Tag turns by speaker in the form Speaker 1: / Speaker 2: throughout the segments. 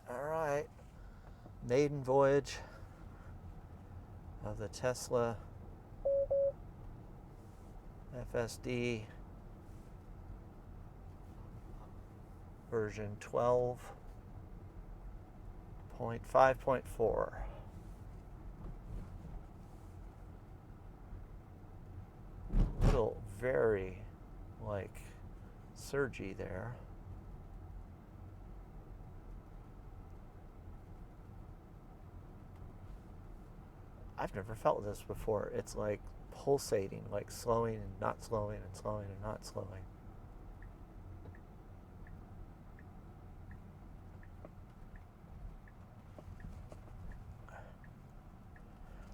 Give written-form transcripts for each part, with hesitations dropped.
Speaker 1: All right, maiden voyage of the Tesla FSD version 12.5.4. Little very like surgy there. I've never felt this before. It's like pulsating, like slowing and not slowing and slowing and not slowing.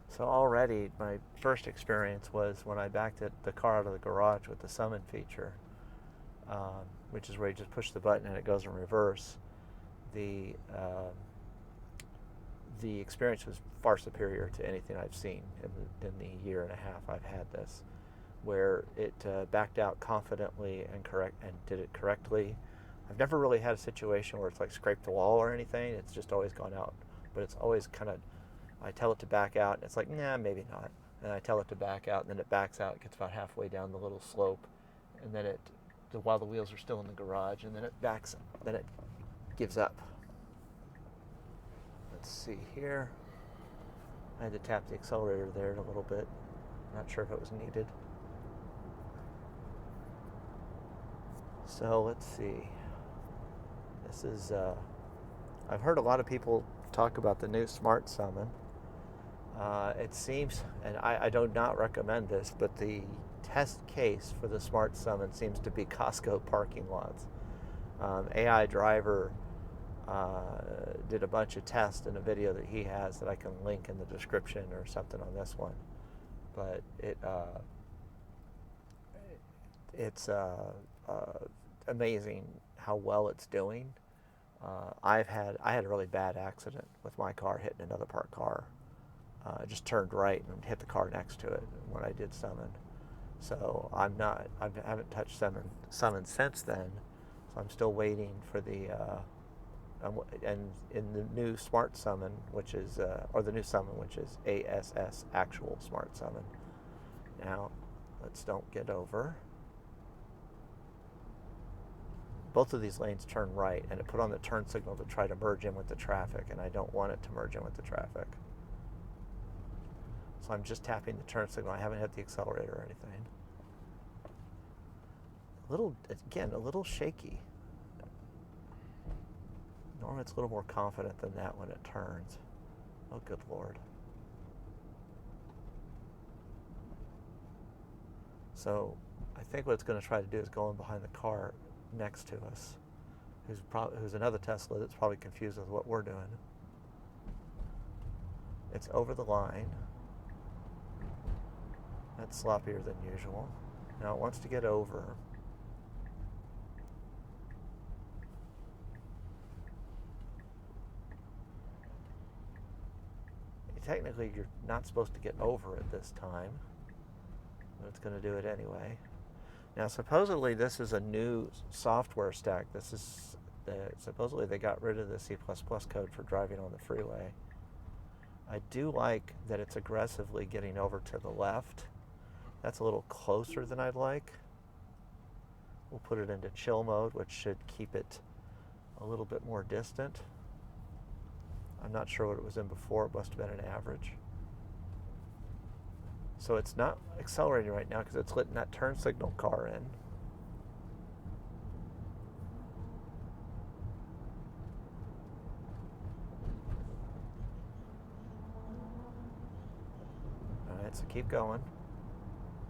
Speaker 1: So already my first experience was when I backed the car out of the garage with the summon feature, which is where you just push the button and it goes in reverse. The experience was far superior to anything I've seen in the year and a half I've had this, where it backed out confidently and did it correctly. I've never really had a situation where it's like scraped the wall or anything. It's just always gone out, but it's always kind of, I tell it to back out and it's like, nah, maybe not. And I tell it to back out and then it backs out, it gets about halfway down the little slope, and then while the wheels are still in the garage, and then it backs, then it gives up. Let's see here. I had to tap the accelerator there a little bit. Not sure if it was needed. So let's see. This is, I've heard a lot of people talk about the new Smart Summon. It seems, and I do not recommend this, but the test case for the Smart Summon seems to be Costco parking lots. AI Driver did a bunch of tests in a video that he has that I can link in the description or something on this one. But it's amazing how well it's doing. I had a really bad accident with my car hitting another parked car. I just turned right and hit the car next to it when I did summon. So I haven't touched summon since then. So I'm still waiting for the and in the new Smart Summon, which is or the new Summon, which is ASS Actual Smart Summon. Now, let's don't get over. Both of these lanes turn right, and it put on the turn signal to try to merge in with the traffic, and I don't want it to merge in with the traffic. So I'm just tapping the turn signal. I haven't hit the accelerator or anything. A little shaky. Normally it's a little more confident than that when it turns. Oh, good Lord. So I think what it's going to try to do is go in behind the car next to us, who's another Tesla that's probably confused with what we're doing. It's over the line. That's sloppier than usual. Now it wants to get over. Technically, you're not supposed to get over it this time, but it's going to do it anyway. Now, supposedly, this is a new software stack. Supposedly they got rid of the C++ code for driving on the freeway. I do like that it's aggressively getting over to the left. That's a little closer than I'd like. We'll put it into chill mode, which should keep it a little bit more distant. I'm not sure what it was in before. It must have been an average. So it's not accelerating right now because it's letting that turn signal car in. All right, so keep going.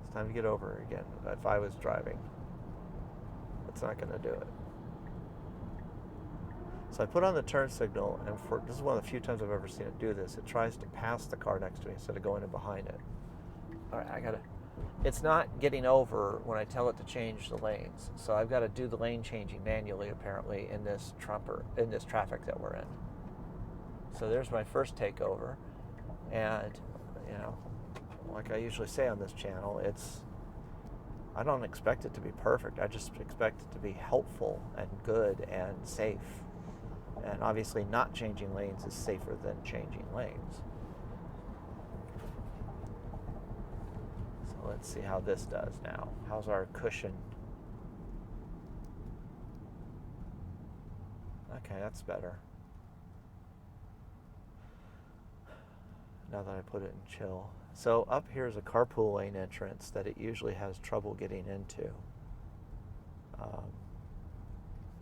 Speaker 1: It's time to get over again. If I was driving, it's not going to do it. So I put on the turn signal, and this is one of the few times I've ever seen it do this. It tries to pass the car next to me instead of going in behind it. All right, it's not getting over when I tell it to change the lanes. So I've got to do the lane changing manually, apparently, in this traffic that we're in. So there's my first takeover. And, like I usually say on this channel, I don't expect it to be perfect. I just expect it to be helpful and good and safe And obviously not changing lanes is safer than changing lanes. So let's see how this does now. How's our cushion? Okay, that's better. Now that I put it in chill. So up here is a carpool lane entrance that it usually has trouble getting into.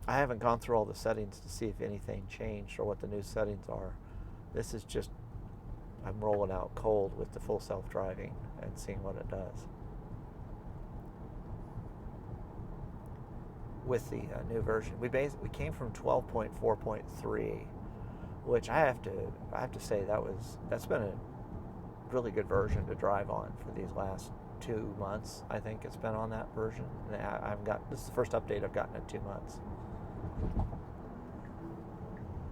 Speaker 1: I haven't gone through all the settings to see if anything changed or what the new settings are. This is just, I'm rolling out cold with the full self-driving and seeing what it does. With the new version, we came from 12.4.3, which I have to say that's been a really good version to drive on for these last 2 months. I think it's been on that version. This is the first update I've gotten in 2 months.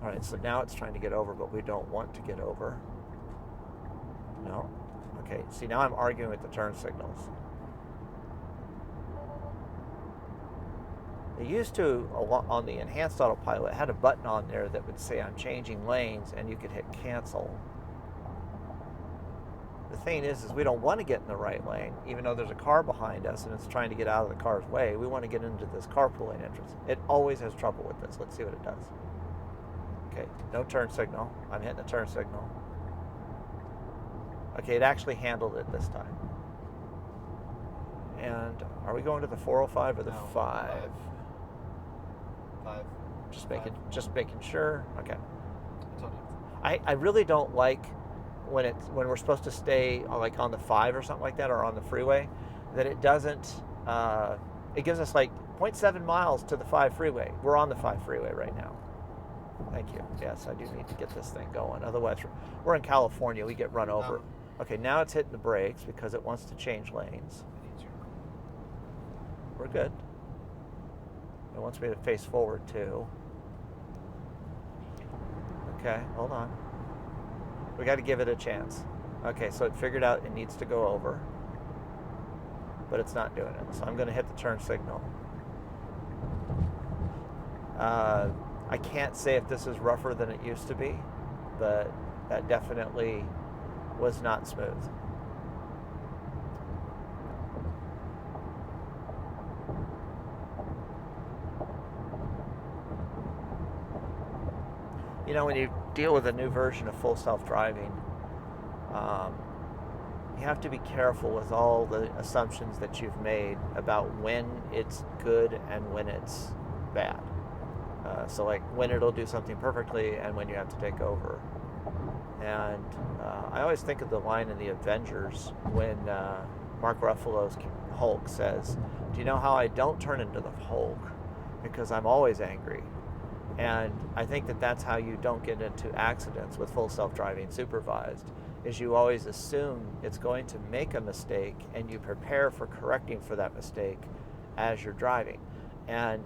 Speaker 1: All right, so now it's trying to get over, but we don't want to get over. No. Okay, see, now I'm arguing with the turn signals. They used to, on the enhanced autopilot, had a button on there that would say I'm changing lanes, and you could hit cancel. The thing is we don't want to get in the right lane, even though there's a car behind us and it's trying to get out of the car's way. We want to get into this carpooling entrance. It always has trouble with this. Let's see what it does. Okay, no turn signal. I'm hitting the turn signal. Okay, it actually handled it this time. And are we going to the 405 or the 5?
Speaker 2: 5.
Speaker 1: Just making sure. Okay. I really don't like when we're supposed to stay like on the 5 or something like that, or on the freeway, that it doesn't. It gives us like 0.7 miles to the 5 freeway. We're on the 5 freeway right now. Thank you. Yes, I do need to get this thing going. Otherwise, we're in California. We get run over. Okay, now it's hitting the brakes because it wants to change lanes. We're good. It wants me to face forward too. Okay, hold on. We got to give it a chance. Okay, so it figured out it needs to go over, but it's not doing it. So I'm going to hit the turn signal. I can't say if this is rougher than it used to be, but that definitely was not smooth. You know, when you deal with a new version of full self-driving, you have to be careful with all the assumptions that you've made about when it's good and when it's bad. So like when it'll do something perfectly and when you have to take over. And I always think of the line in the Avengers when Mark Ruffalo's Hulk says, "Do you know how I don't turn into the Hulk? Because I'm always angry." And I think that that's how you don't get into accidents with full self-driving supervised, is you always assume it's going to make a mistake and you prepare for correcting for that mistake as you're driving. And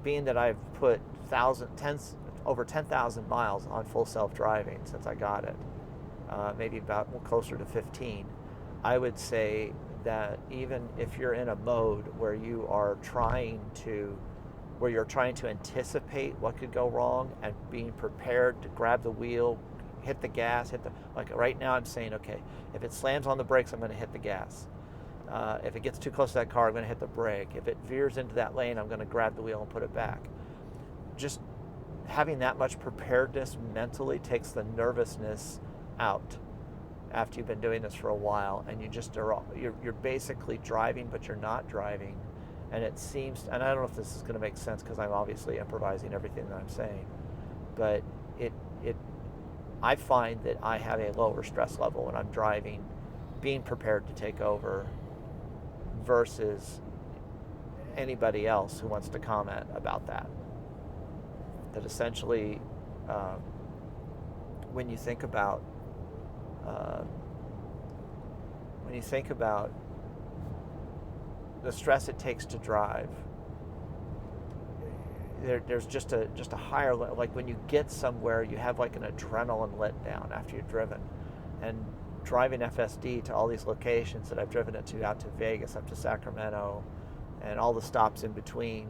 Speaker 1: being that I've put over 10,000 miles on full self-driving since I got it, maybe about closer to 15, I would say that even if you're in a mode where you're trying to anticipate what could go wrong and being prepared to grab the wheel, hit the gas, like right now I'm saying, okay, if it slams on the brakes, I'm going to hit the gas. If it gets too close to that car, I'm going to hit the brake. If it veers into that lane, I'm going to grab the wheel and put it back. Just having that much preparedness mentally takes the nervousness out after you've been doing this for a while, and you're basically driving, but you're not driving. And it seems, and I don't know if this is going to make sense because I'm obviously improvising everything that I'm saying, but I find that I have a lower stress level when I'm driving, being prepared to take over, versus anybody else who wants to comment about that. That essentially, when you think about the stress it takes to drive, there's just a higher, like when you get somewhere, you have like an adrenaline letdown after you've driven. And driving FSD to all these locations that I've driven it to, out to Vegas, up to Sacramento, and all the stops in between,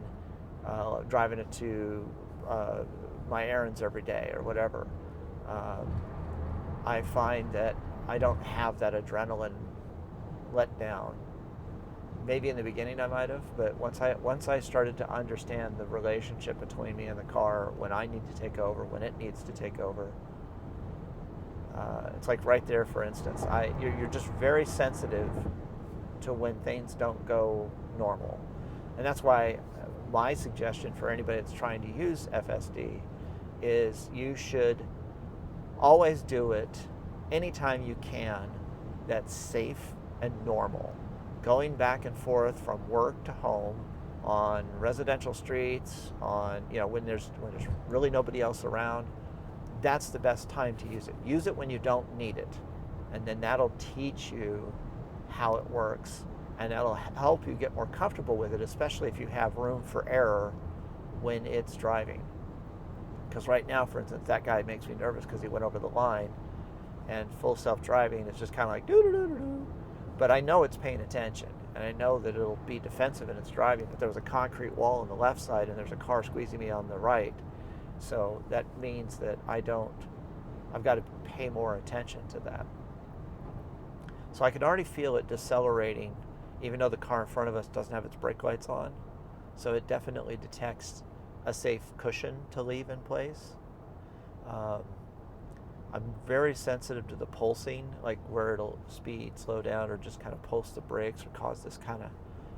Speaker 1: driving it to my errands every day or whatever, I find that I don't have that adrenaline let down. Maybe in the beginning I might have, but once I started to understand the relationship between me and the car, when I need to take over, when it needs to take over, it's like right there, for instance, you're just very sensitive to when things don't go normal. And that's why my suggestion for anybody that's trying to use FSD is you should always do it anytime you can that's safe and normal. Going back and forth from work to home on residential streets, on, you know, when there's really nobody else around, that's the best time to use it. Use it when you don't need it, and then that'll teach you how it works, and that'll help you get more comfortable with it, especially if you have room for error when it's driving. Because right now, for instance, that guy makes me nervous because he went over the line, and full self-driving is just kind of like doo-doo-doo-doo-doo. But I know it's paying attention, and I know that it'll be defensive in its driving, but there was a concrete wall on the left side, and there's a car squeezing me on the right. So that means that I've got to pay more attention to that. So I can already feel it decelerating, even though the car in front of us doesn't have its brake lights on. So it definitely detects a safe cushion to leave in place. I'm very sensitive to the pulsing, like where it'll speed, slow down, or just kind of pulse the brakes, or cause this kind of,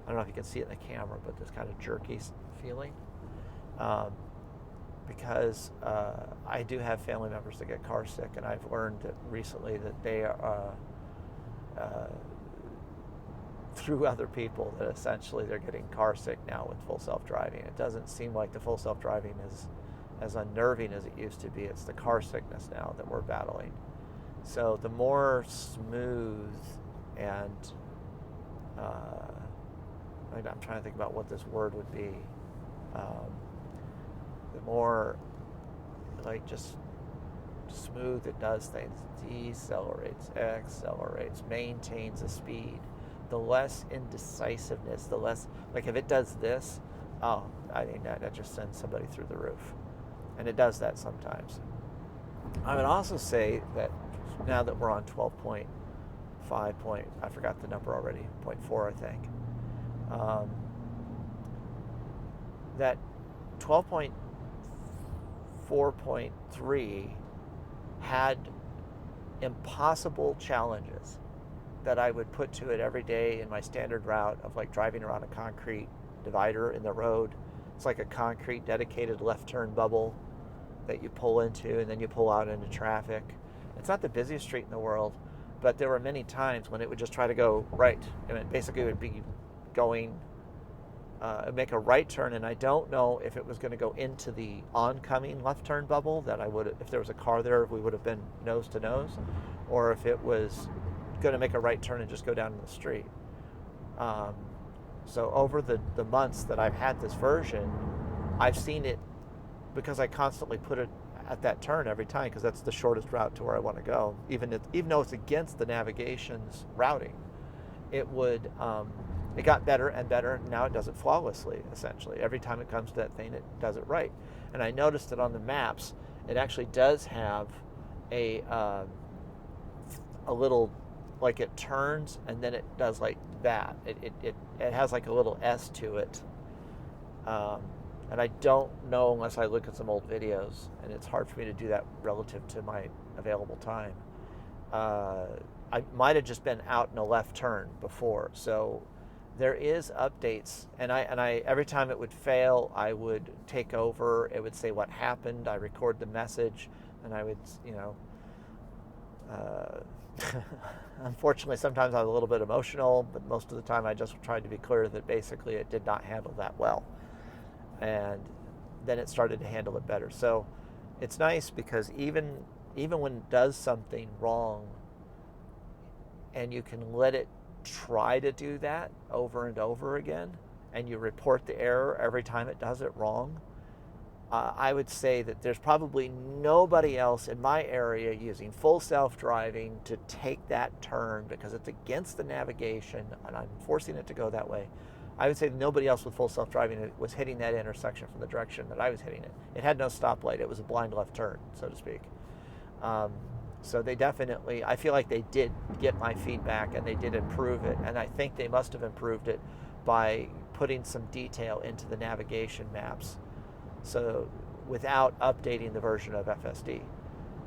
Speaker 1: I don't know if you can see it in the camera, but this kind of jerky feeling. Because I do have family members that get car sick, and I've learned that recently that they are, through other people, that essentially they're getting car sick now with full self-driving. It doesn't seem like the full self-driving is as unnerving as it used to be. It's the car sickness now that we're battling. So the more smooth and I'm trying to think about what this word would be. The more like just smooth it does things, decelerates, accelerates, maintains a speed, the less indecisiveness, the less, like if it does this, oh, I think that just sends somebody through the roof. And it does that sometimes. I would also say that now that we're on 12.5 I forgot the number already, 0.4 I think, that 12.4.3 had impossible challenges that I would put to it every day in my standard route of like driving around a concrete divider in the road. It's like a concrete dedicated left turn bubble that you pull into and then you pull out into traffic. It's not the busiest street in the world, but there were many times when it would just try to go right. I mean, basically it would be going, make a right turn, and I don't know if it was going to go into the oncoming left turn bubble that I would, if there was a car there, we would have been nose to nose, or if it was going to make a right turn and just go down to the street. So over the months that I've had this version, I've seen it, because I constantly put it at that turn every time, because that's the shortest route to where I want to go. Even though it's against the navigation's routing, it got better and better. Now it does it flawlessly, essentially. Every time it comes to that thing, it does it right. And I noticed that on the maps, it actually does have a little, like it turns and then it does like that. It has like a little S to it. And I don't know unless I look at some old videos, and it's hard for me to do that relative to my available time. I might have just been out in a left turn before, so there is updates, and I every time it would fail, I would take over. It would say what happened. I record the message, and I would, unfortunately, sometimes I was a little bit emotional, but most of the time I just tried to be clear that basically it did not handle that well. And then it started to handle it better. So it's nice because even when it does something wrong, and you can let it try to do that over and over again, and you report the error every time it does it wrong, I would say that there's probably nobody else in my area using full self-driving to take that turn, because it's against the navigation and I'm forcing it to go that way. I would say nobody else with full self-driving was hitting that intersection from the direction that I was hitting it. It had no stoplight. It was a blind left turn, so to speak. So they definitely, I feel like they did get my feedback and they did improve it. And I think they must have improved it by putting some detail into the navigation maps. So without updating the version of FSD.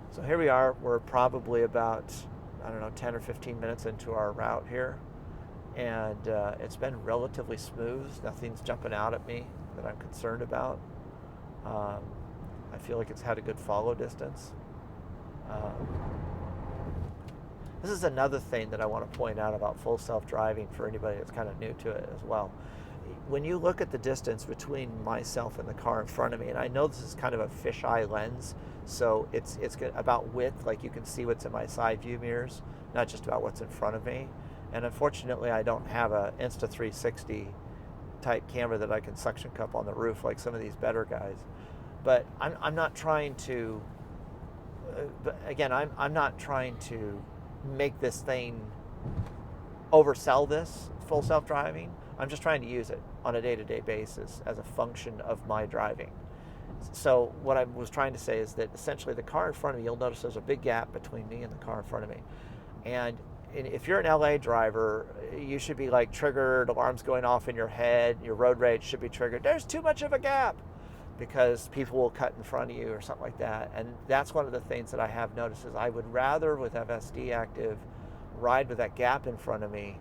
Speaker 1: So here we are. We're probably about, I don't know, 10 or 15 minutes into our route here. And it's been relatively smooth. Nothing's jumping out at me that I'm concerned about. I feel like it's had a good follow distance. This is another thing that I want to point out about full self-driving for anybody that's kind of new to it as well. When you look at the distance between myself and the car in front of me, and I know this is kind of a fisheye lens, so it's about width, like you can see what's in my side view mirrors, not just about what's in front of me. And unfortunately, I don't have a Insta360 type camera that I can suction cup on the roof like some of these better guys. But I'm not trying to, I'm not trying to make this thing oversell this full self-driving. I'm just trying to use it on a day-to-day basis as a function of my driving. So what I was trying to say is that essentially the car in front of me, you'll notice there's a big gap between me and the car in front of me. And if you're an LA driver, you should be like triggered, alarms going off in your head, your road rage should be triggered. There's too much of a gap because people will cut in front of you or something like that. And that's one of the things that I have noticed is I would rather, with FSD active, ride with that gap in front of me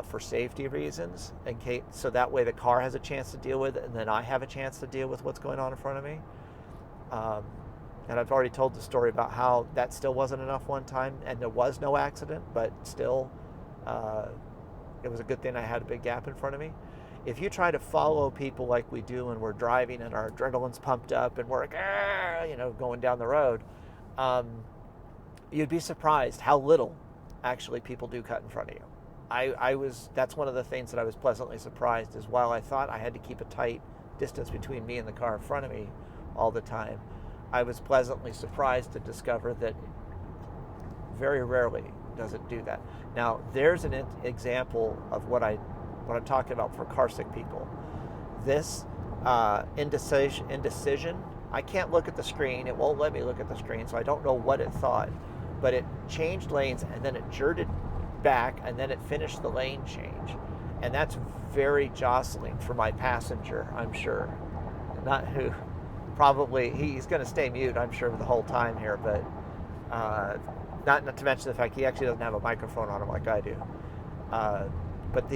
Speaker 1: for safety reasons, so that way the car has a chance to deal with it, and then I have a chance to deal with what's going on in front of me. And I've already told the story about how that still wasn't enough one time, and there was no accident, but still, it was a good thing I had a big gap in front of me. If you try to follow people like we do when we're driving and our adrenaline's pumped up and we're like, going down the road, you'd be surprised how little actually people do cut in front of you. That's one of the things that I was pleasantly surprised is while I thought I had to keep a tight distance between me and the car in front of me all the time, I was pleasantly surprised to discover that very rarely does it do that. Now, there's an example of what I'm talking about for car sick people. This indecision, I can't look at the screen. It won't let me look at the screen, so I don't know what it thought. But it changed lanes, and then it jerked back, and then it finished the lane change. And that's very jostling for my passenger, I'm sure. Not who, probably, he's going to stay mute, I'm sure, the whole time here, but not to mention the fact he actually doesn't have a microphone on him like I do. But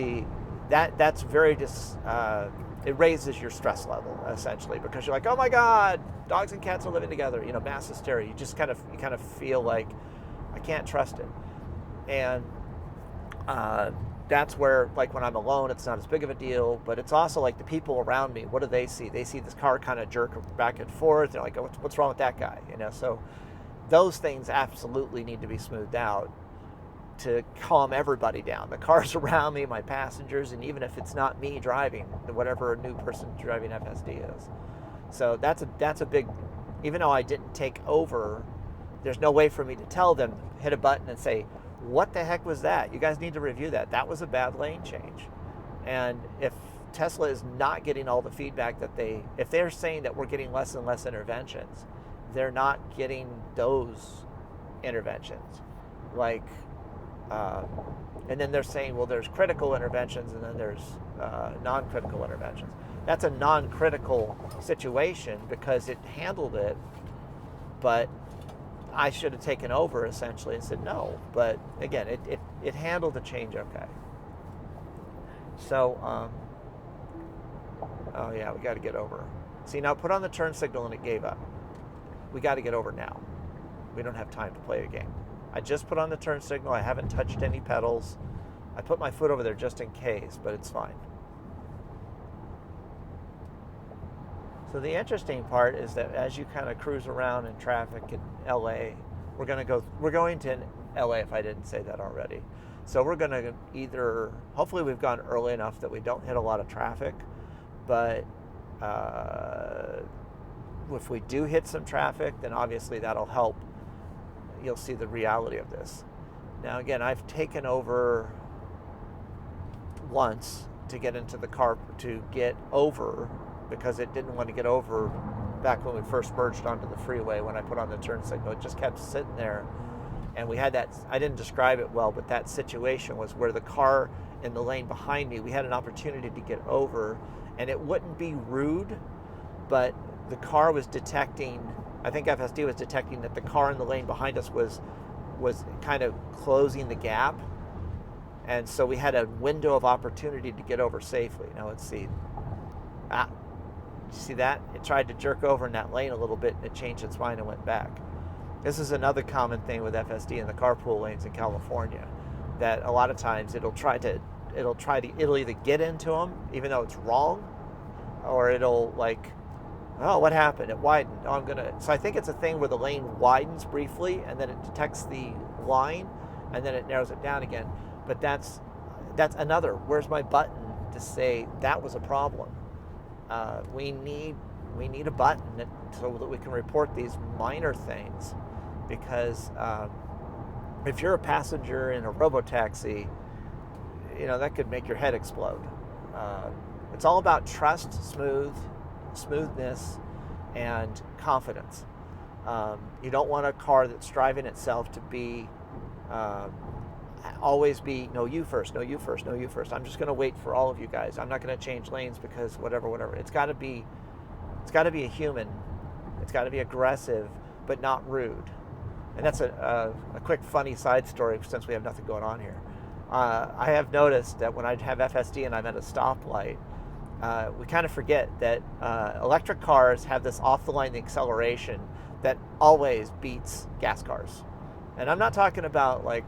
Speaker 1: that's very it raises your stress level essentially, because you're like, oh my God, dogs and cats are living together, mass hysteria. You just kind of feel like I can't trust it, and that's where, like, when I'm alone, it's not as big of a deal. But it's also like the people around me. What do they see? They see this car kind of jerk back and forth. They're like, oh, what's wrong with that guy? So those things absolutely need to be smoothed out to calm everybody down. The cars around me, my passengers, and even if it's not me driving, whatever a new person driving FSD is. So that's a big, even though I didn't take over, there's no way for me to tell them, hit a button and say, what the heck was that? You guys need to review that. That was a bad lane change. And if Tesla is not getting all the feedback that if they're saying that we're getting less and less interventions, they're not getting those interventions. Like, and then they're saying, well, there's critical interventions and then there's non-critical interventions. That's a non-critical situation because it handled it, but I should have taken over essentially and said no. But again, it handled the change okay. So, oh yeah, we got to get over. See, now put on the turn signal and it gave up. We got to get over now. We don't have time to play a game. I just put on the turn signal. I haven't touched any pedals. I put my foot over there just in case, but it's fine. So the interesting part is that as you kind of cruise around in traffic in LA, we're going to LA if I didn't say that already. So we're going to either, hopefully we've gone early enough that we don't hit a lot of traffic, but if we do hit some traffic, then obviously that'll help. You'll see the reality of this. Now again, I've taken over once to get into the car, to get over, because it didn't want to get over back when we first merged onto the freeway. When I put on the turn signal, it just kept sitting there. And we had that, I didn't describe it well, but that situation was where the car in the lane behind me, we had an opportunity to get over, and it wouldn't be rude, but the car was detecting, I think FSD was detecting that the car in the lane behind us was kind of closing the gap. And so we had a window of opportunity to get over safely. Now let's see. You see that? It tried to jerk over in that lane a little bit, and it changed its mind and went back. This is another common thing with FSD in the carpool lanes in California, that a lot of times it'll either get into them, even though it's wrong, or it'll like, oh, what happened? It widened. Oh, so I think it's a thing where the lane widens briefly, and then it detects the line, and then it narrows it down again. But that's another, where's my button to say that was a problem? We need a button so that we can report these minor things, because if you're a passenger in a Robo-Taxi, that could make your head explode. It's all about trust, smoothness, and confidence. You don't want a car that's driving itself to be always be, no, you first, no, you first, no, you first. I'm just going to wait for all of you guys. I'm not going to change lanes because whatever. It's got to be a human. It's got to be aggressive, but not rude. And that's a quick funny side story, since we have nothing going on here. I have noticed that when I have FSD and I'm at a stoplight, we kind of forget that electric cars have this off-the-line acceleration that always beats gas cars. And I'm not talking about like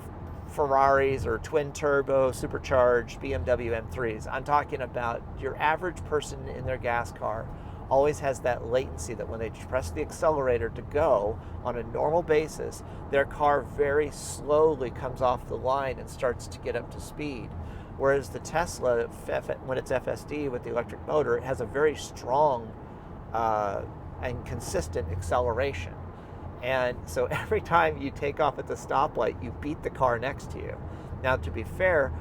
Speaker 1: Ferraris or twin turbo supercharged BMW M3s. I'm talking about your average person in their gas car always has that latency that when they press the accelerator to go on a normal basis, their car very slowly comes off the line and starts to get up to speed. Whereas the Tesla, when it's FSD with the electric motor, it has a very strong and consistent acceleration. And so every time you take off at the stoplight, you beat the car next to you. Now, to be fair,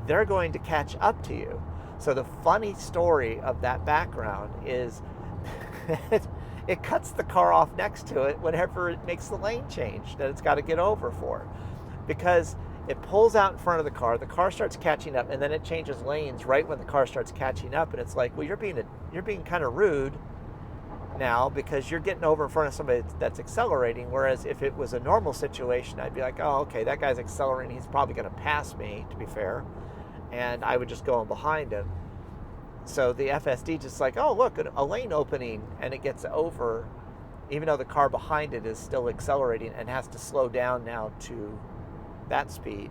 Speaker 1: they're going to catch up to you. So the funny story of that background is it cuts the car off next to it whenever it makes the lane change that it's got to get over for. Because it pulls out in front of the car starts catching up, and then it changes lanes right when the car starts catching up. And it's like, well, you're being kind of rude now, because you're getting over in front of somebody that's accelerating. Whereas if it was a normal situation, I'd be like, oh, okay, that guy's accelerating, he's probably going to pass me, to be fair, and I would just go in behind him. So the FSD just like, oh, look, a lane opening, and it gets over, even though the car behind it is still accelerating and has to slow down now to that speed.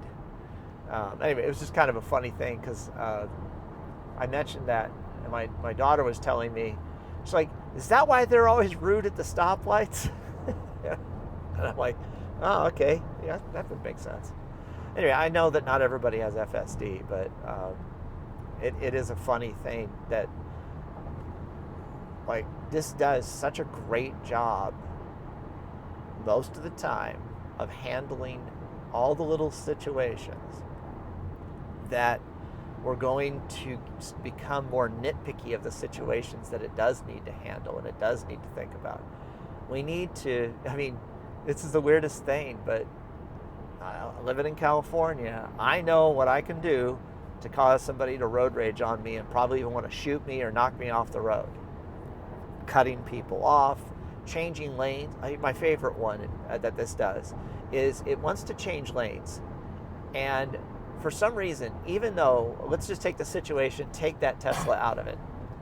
Speaker 1: Anyway, it was just kind of a funny thing, because I mentioned that, and my daughter was telling me, she's like, is that why they're always rude at the stoplights? And I'm like, oh, okay. Yeah, that would make sense. Anyway, I know that not everybody has FSD, but it is a funny thing that, like, this does such a great job most of the time of handling all the little situations that we're going to become more nitpicky of the situations that it does need to handle and it does need to think about. We need to, this is the weirdest thing, but living in California, I know what I can do to cause somebody to road rage on me and probably even want to shoot me or knock me off the road. Cutting people off, changing lanes. My favorite one that this does is it wants to change lanes. And for some reason, even though, let's just take the situation, take that Tesla out of it.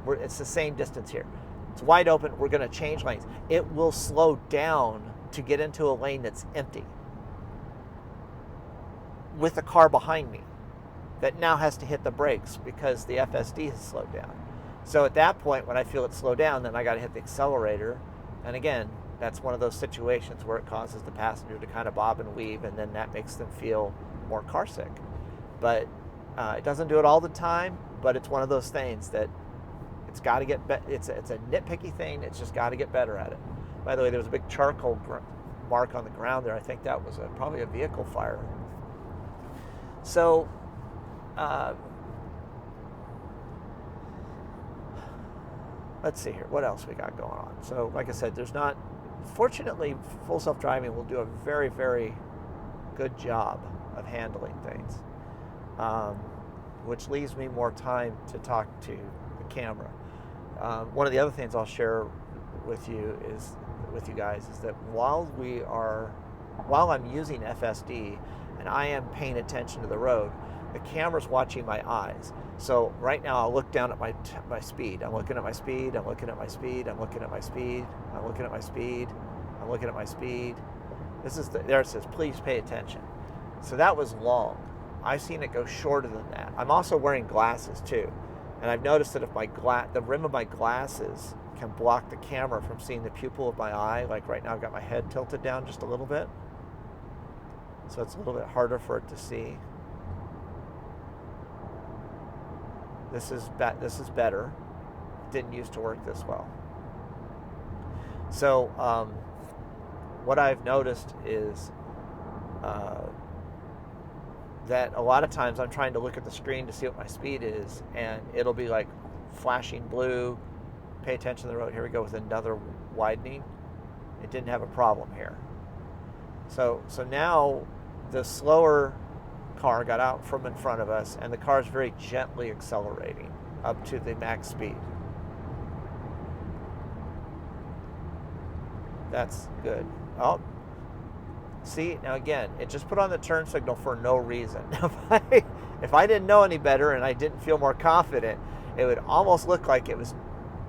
Speaker 1: It's the same distance here. It's wide open, we're going to change lanes. It will slow down to get into a lane that's empty with a car behind me that now has to hit the brakes because the FSD has slowed down. So at that point, when I feel it slow down, then I got to hit the accelerator. And again, that's one of those situations where it causes the passenger to kind of bob and weave, and then that makes them feel more car sick. But it doesn't do it all the time, but it's one of those things that it's got to get better. It's a nitpicky thing. It's just got to get better at it. By the way, there was a big charcoal mark on the ground there. I think that was probably a vehicle fire. So let's see here. What else we got going on? So, like I said, there's not. Fortunately, Full Self-Driving will do a very, very good job of handling things, which leaves me more time to talk to the camera. One of the other things I'll share with you guys is that while I'm using FSD and I am paying attention to the road, the camera's watching my eyes. So right now I'll look down at my speed. I'm looking at my speed, I'm looking at my speed, I'm looking at my speed, I'm looking at my speed, I'm looking at my speed. There it says, please pay attention. So that was long. I've seen it go shorter than that. I'm also wearing glasses too. And I've noticed that if the rim of my glasses can block the camera from seeing the pupil of my eye, like right now I've got my head tilted down just a little bit. So it's a little bit harder for it to see. This is better. It didn't used to work this well. So what I've noticed is that a lot of times I'm trying to look at the screen to see what my speed is, and it'll be like flashing blue, pay attention to the road. Here we go with another widening. It didn't have a problem here. So now the slower car got out from in front of us, and the car is very gently accelerating up to the max speed. That's good. Oh, see, now again, it just put on the turn signal for no reason. If I didn't know any better and I didn't feel more confident, it would almost look like it was,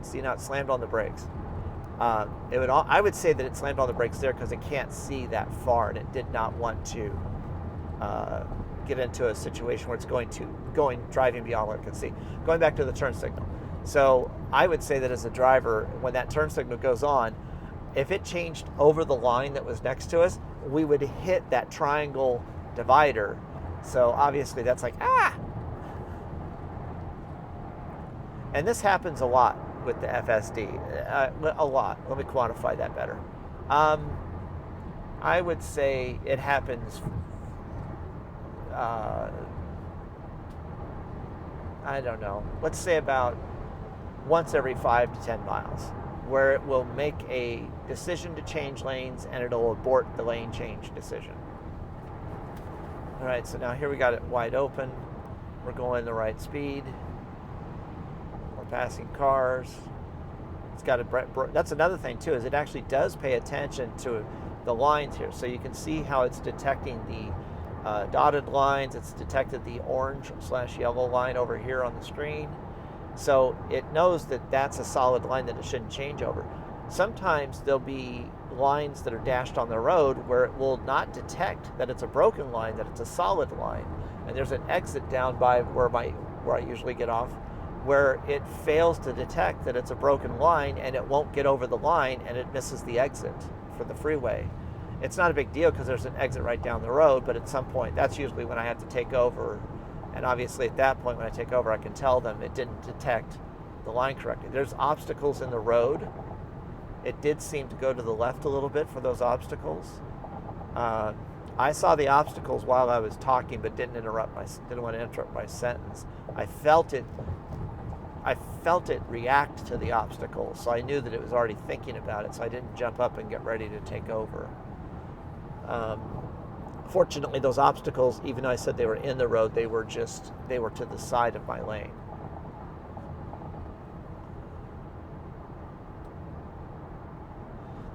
Speaker 1: see, now it slammed on the brakes. I would say that it slammed on the brakes there because it can't see that far, and it did not want to get into a situation where it's driving beyond what it can see. Going back to the turn signal. So I would say that as a driver, when that turn signal goes on, if it changed over the line that was next to us, we would hit that triangle divider. So obviously that's like, ah! And this happens a lot with the FSD. A lot. Let me quantify that better. I would say it happens, I don't know, let's say about once every 5 to 10 miles, where it will make a decision to change lanes and it'll abort the lane change decision. All right, so now here we got it wide open. We're going the right speed. We're passing cars. It's got that's another thing too, is it actually does pay attention to the lines here. So you can see how it's detecting the dotted lines. It's detected the orange/yellow line over here on the screen. So it knows that that's a solid line that it shouldn't change over. Sometimes there'll be lines that are dashed on the road where it will not detect that it's a broken line, that it's a solid line. And there's an exit down by where I usually get off, where it fails to detect that it's a broken line, and it won't get over the line, and it misses the exit for the freeway. It's not a big deal because there's an exit right down the road, but at some point, that's usually when I have to take over. And obviously at that point when I take over, I can tell them it didn't detect the line correctly. There's obstacles in the road. It did seem to go to the left a little bit for those obstacles. I saw the obstacles while I was talking, but didn't want to interrupt my sentence. I felt it react to the obstacles, so I knew that it was already thinking about it, so I didn't jump up and get ready to take over. Fortunately, those obstacles, even though I said they were in the road, they were to the side of my lane.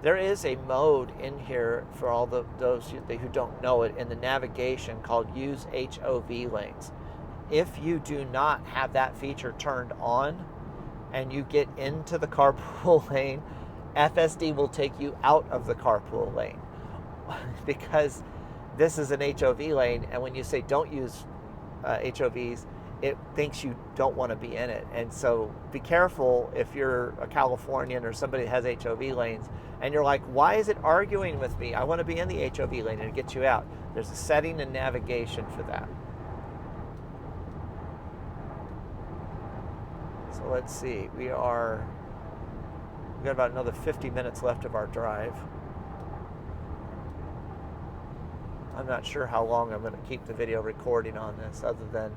Speaker 1: There is a mode in here for all those who don't know it in the navigation called Use HOV lanes. If you do not have that feature turned on and you get into the carpool lane, FSD will take you out of the carpool lane because this is an HOV lane, and when you say don't use HOVs, it thinks you don't want to be in it. And so be careful if you're a Californian or somebody that has HOV lanes and you're like, why is it arguing with me? I want to be in the HOV lane, and it gets you out. There's a setting in navigation for that. So let's see, we've got about another 50 minutes left of our drive. I'm not sure how long I'm going to keep the video recording on this, other than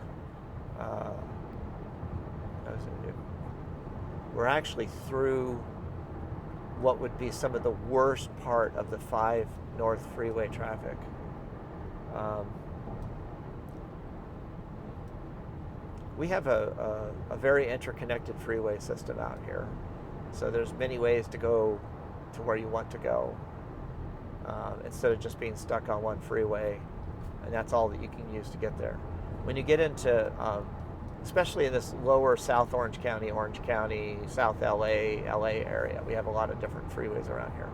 Speaker 1: we're actually through what would be some of the worst part of the 5 North Freeway traffic. We have a very interconnected freeway system out here. So there's many ways to go to where you want to go, instead of just being stuck on one freeway, and that's all that you can use to get there. When you get into, especially in this lower South Orange County, South LA area, we have a lot of different freeways around here.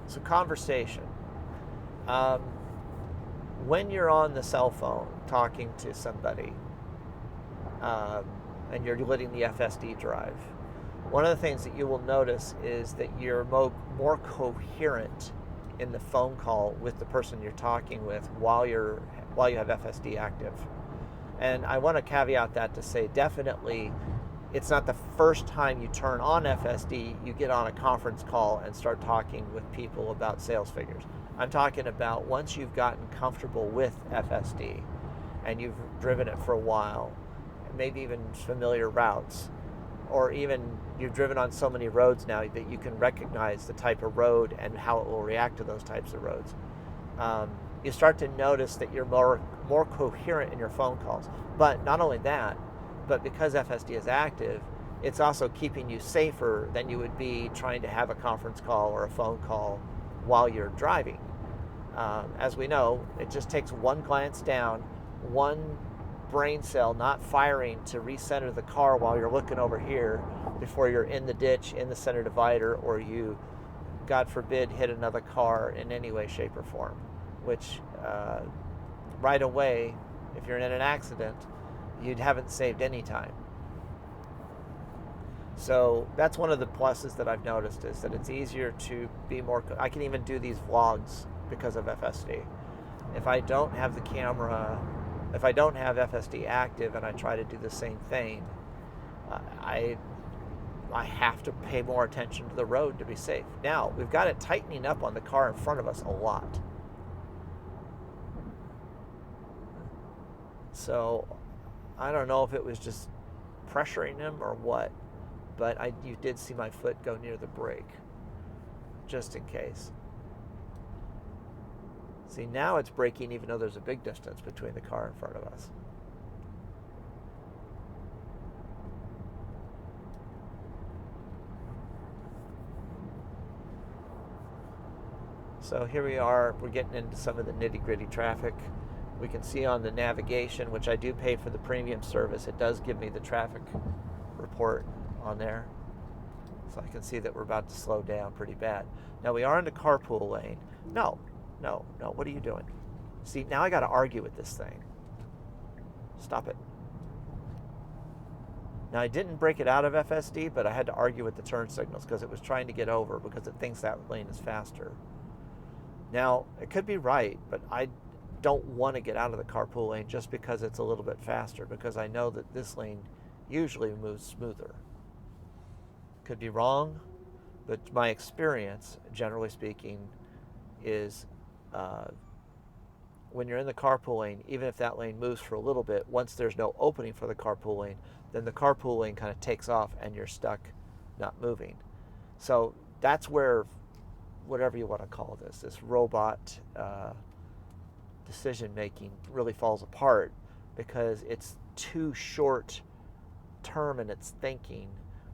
Speaker 1: So conversation. When you're on the cell phone talking to somebody, and you're letting the FSD drive, one of the things that you will notice is that you're more coherent in the phone call with the person you're talking with while you have FSD active. And I want to caveat that to say, definitely, it's not the first time you turn on FSD, you get on a conference call and start talking with people about sales figures. I'm talking about once you've gotten comfortable with FSD and you've driven it for a while, maybe even familiar routes, or even you've driven on so many roads now that you can recognize the type of road and how it will react to those types of roads. You start to notice that you're more coherent in your phone calls. But not only that, but because FSD is active, it's also keeping you safer than you would be trying to have a conference call or a phone call while you're driving. As we know, it just takes one glance down, one brain cell not firing to recenter the car while you're looking over here before you're in the ditch, in the center divider, or you, God forbid, hit another car in any way, shape, or form, which right away, if you're in an accident, you haven't saved any time. So that's one of the pluses that I've noticed, is that it's easier to be more, I can even do these vlogs because of FSD. If I don't have the camera, if I don't have FSD active and I try to do the same thing, I have to pay more attention to the road to be safe. Now, we've got it tightening up on the car in front of us a lot. So I don't know if it was just pressuring him or what, but you did see my foot go near the brake, just in case. See, now it's braking even though there's a big distance between the car in front of us. So here we are, we're getting into some of the nitty-gritty traffic. We can see on the navigation, which I do pay for the premium service, it does give me the traffic report on there. So I can see that we're about to slow down pretty bad. Now we are in the carpool lane. No, what are you doing? See, now I got to argue with this thing. Stop it. Now I didn't break it out of FSD, but I had to argue with the turn signals because it was trying to get over because it thinks that lane is faster. Now, it could be right, but I don't want to get out of the carpool lane just because it's a little bit faster, because I know that this lane usually moves smoother. Could be wrong, but my experience, generally speaking, is when you're in the carpool lane, even if that lane moves for a little bit, once there's no opening for the carpool lane, then the carpool lane kind of takes off and you're stuck not moving. So that's where, whatever you want to call this robot decision making really falls apart, because it's too short term in its thinking,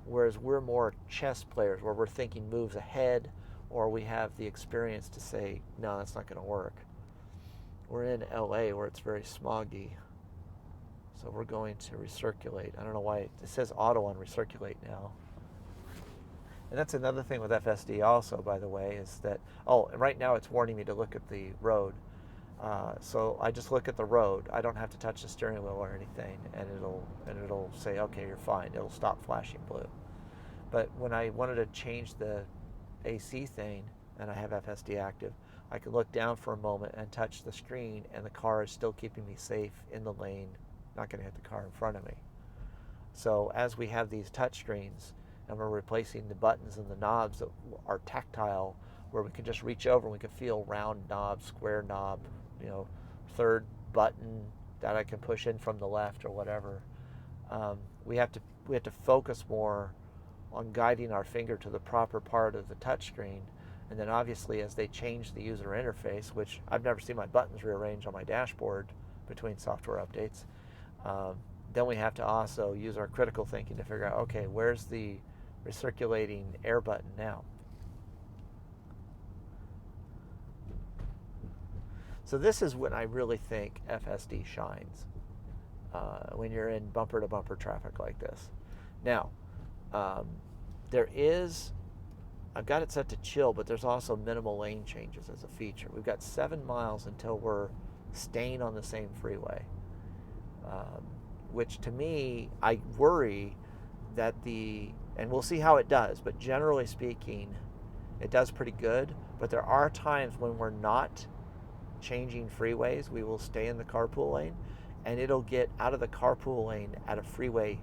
Speaker 1: whereas we're more chess players where we're thinking moves ahead, or we have the experience to say, no, that's not going to work. We're in LA where it's very smoggy, so we're going to recirculate. I don't know why it says auto on recirculate now. And that's another thing with FSD also, by the way, is that, right now it's warning me to look at the road. So I just look at the road. I don't have to touch the steering wheel or anything, and it'll say, okay, you're fine. It'll stop flashing blue. But when I wanted to change the AC thing, and I have FSD active, I can look down for a moment and touch the screen, and the car is still keeping me safe in the lane, not going to hit the car in front of me. So as we have these touch screens, and we're replacing the buttons and the knobs that are tactile, where we can just reach over and we can feel round knob, square knob, third button that I can push in from the left or whatever. We have to focus more on guiding our finger to the proper part of the touchscreen. And then obviously as they change the user interface, which I've never seen my buttons rearranged on my dashboard between software updates, then we have to also use our critical thinking to figure out, okay, where's the recirculating air button now? So this is when I really think FSD shines, when you're in bumper-to-bumper traffic like this. Now, I've got it set to chill, but there's also minimal lane changes as a feature. We've got 7 miles until we're staying on the same freeway, which to me, I worry that and we'll see how it does, but generally speaking, it does pretty good. But there are times when we're not changing freeways, we will stay in the carpool lane, and it'll get out of the carpool lane at a freeway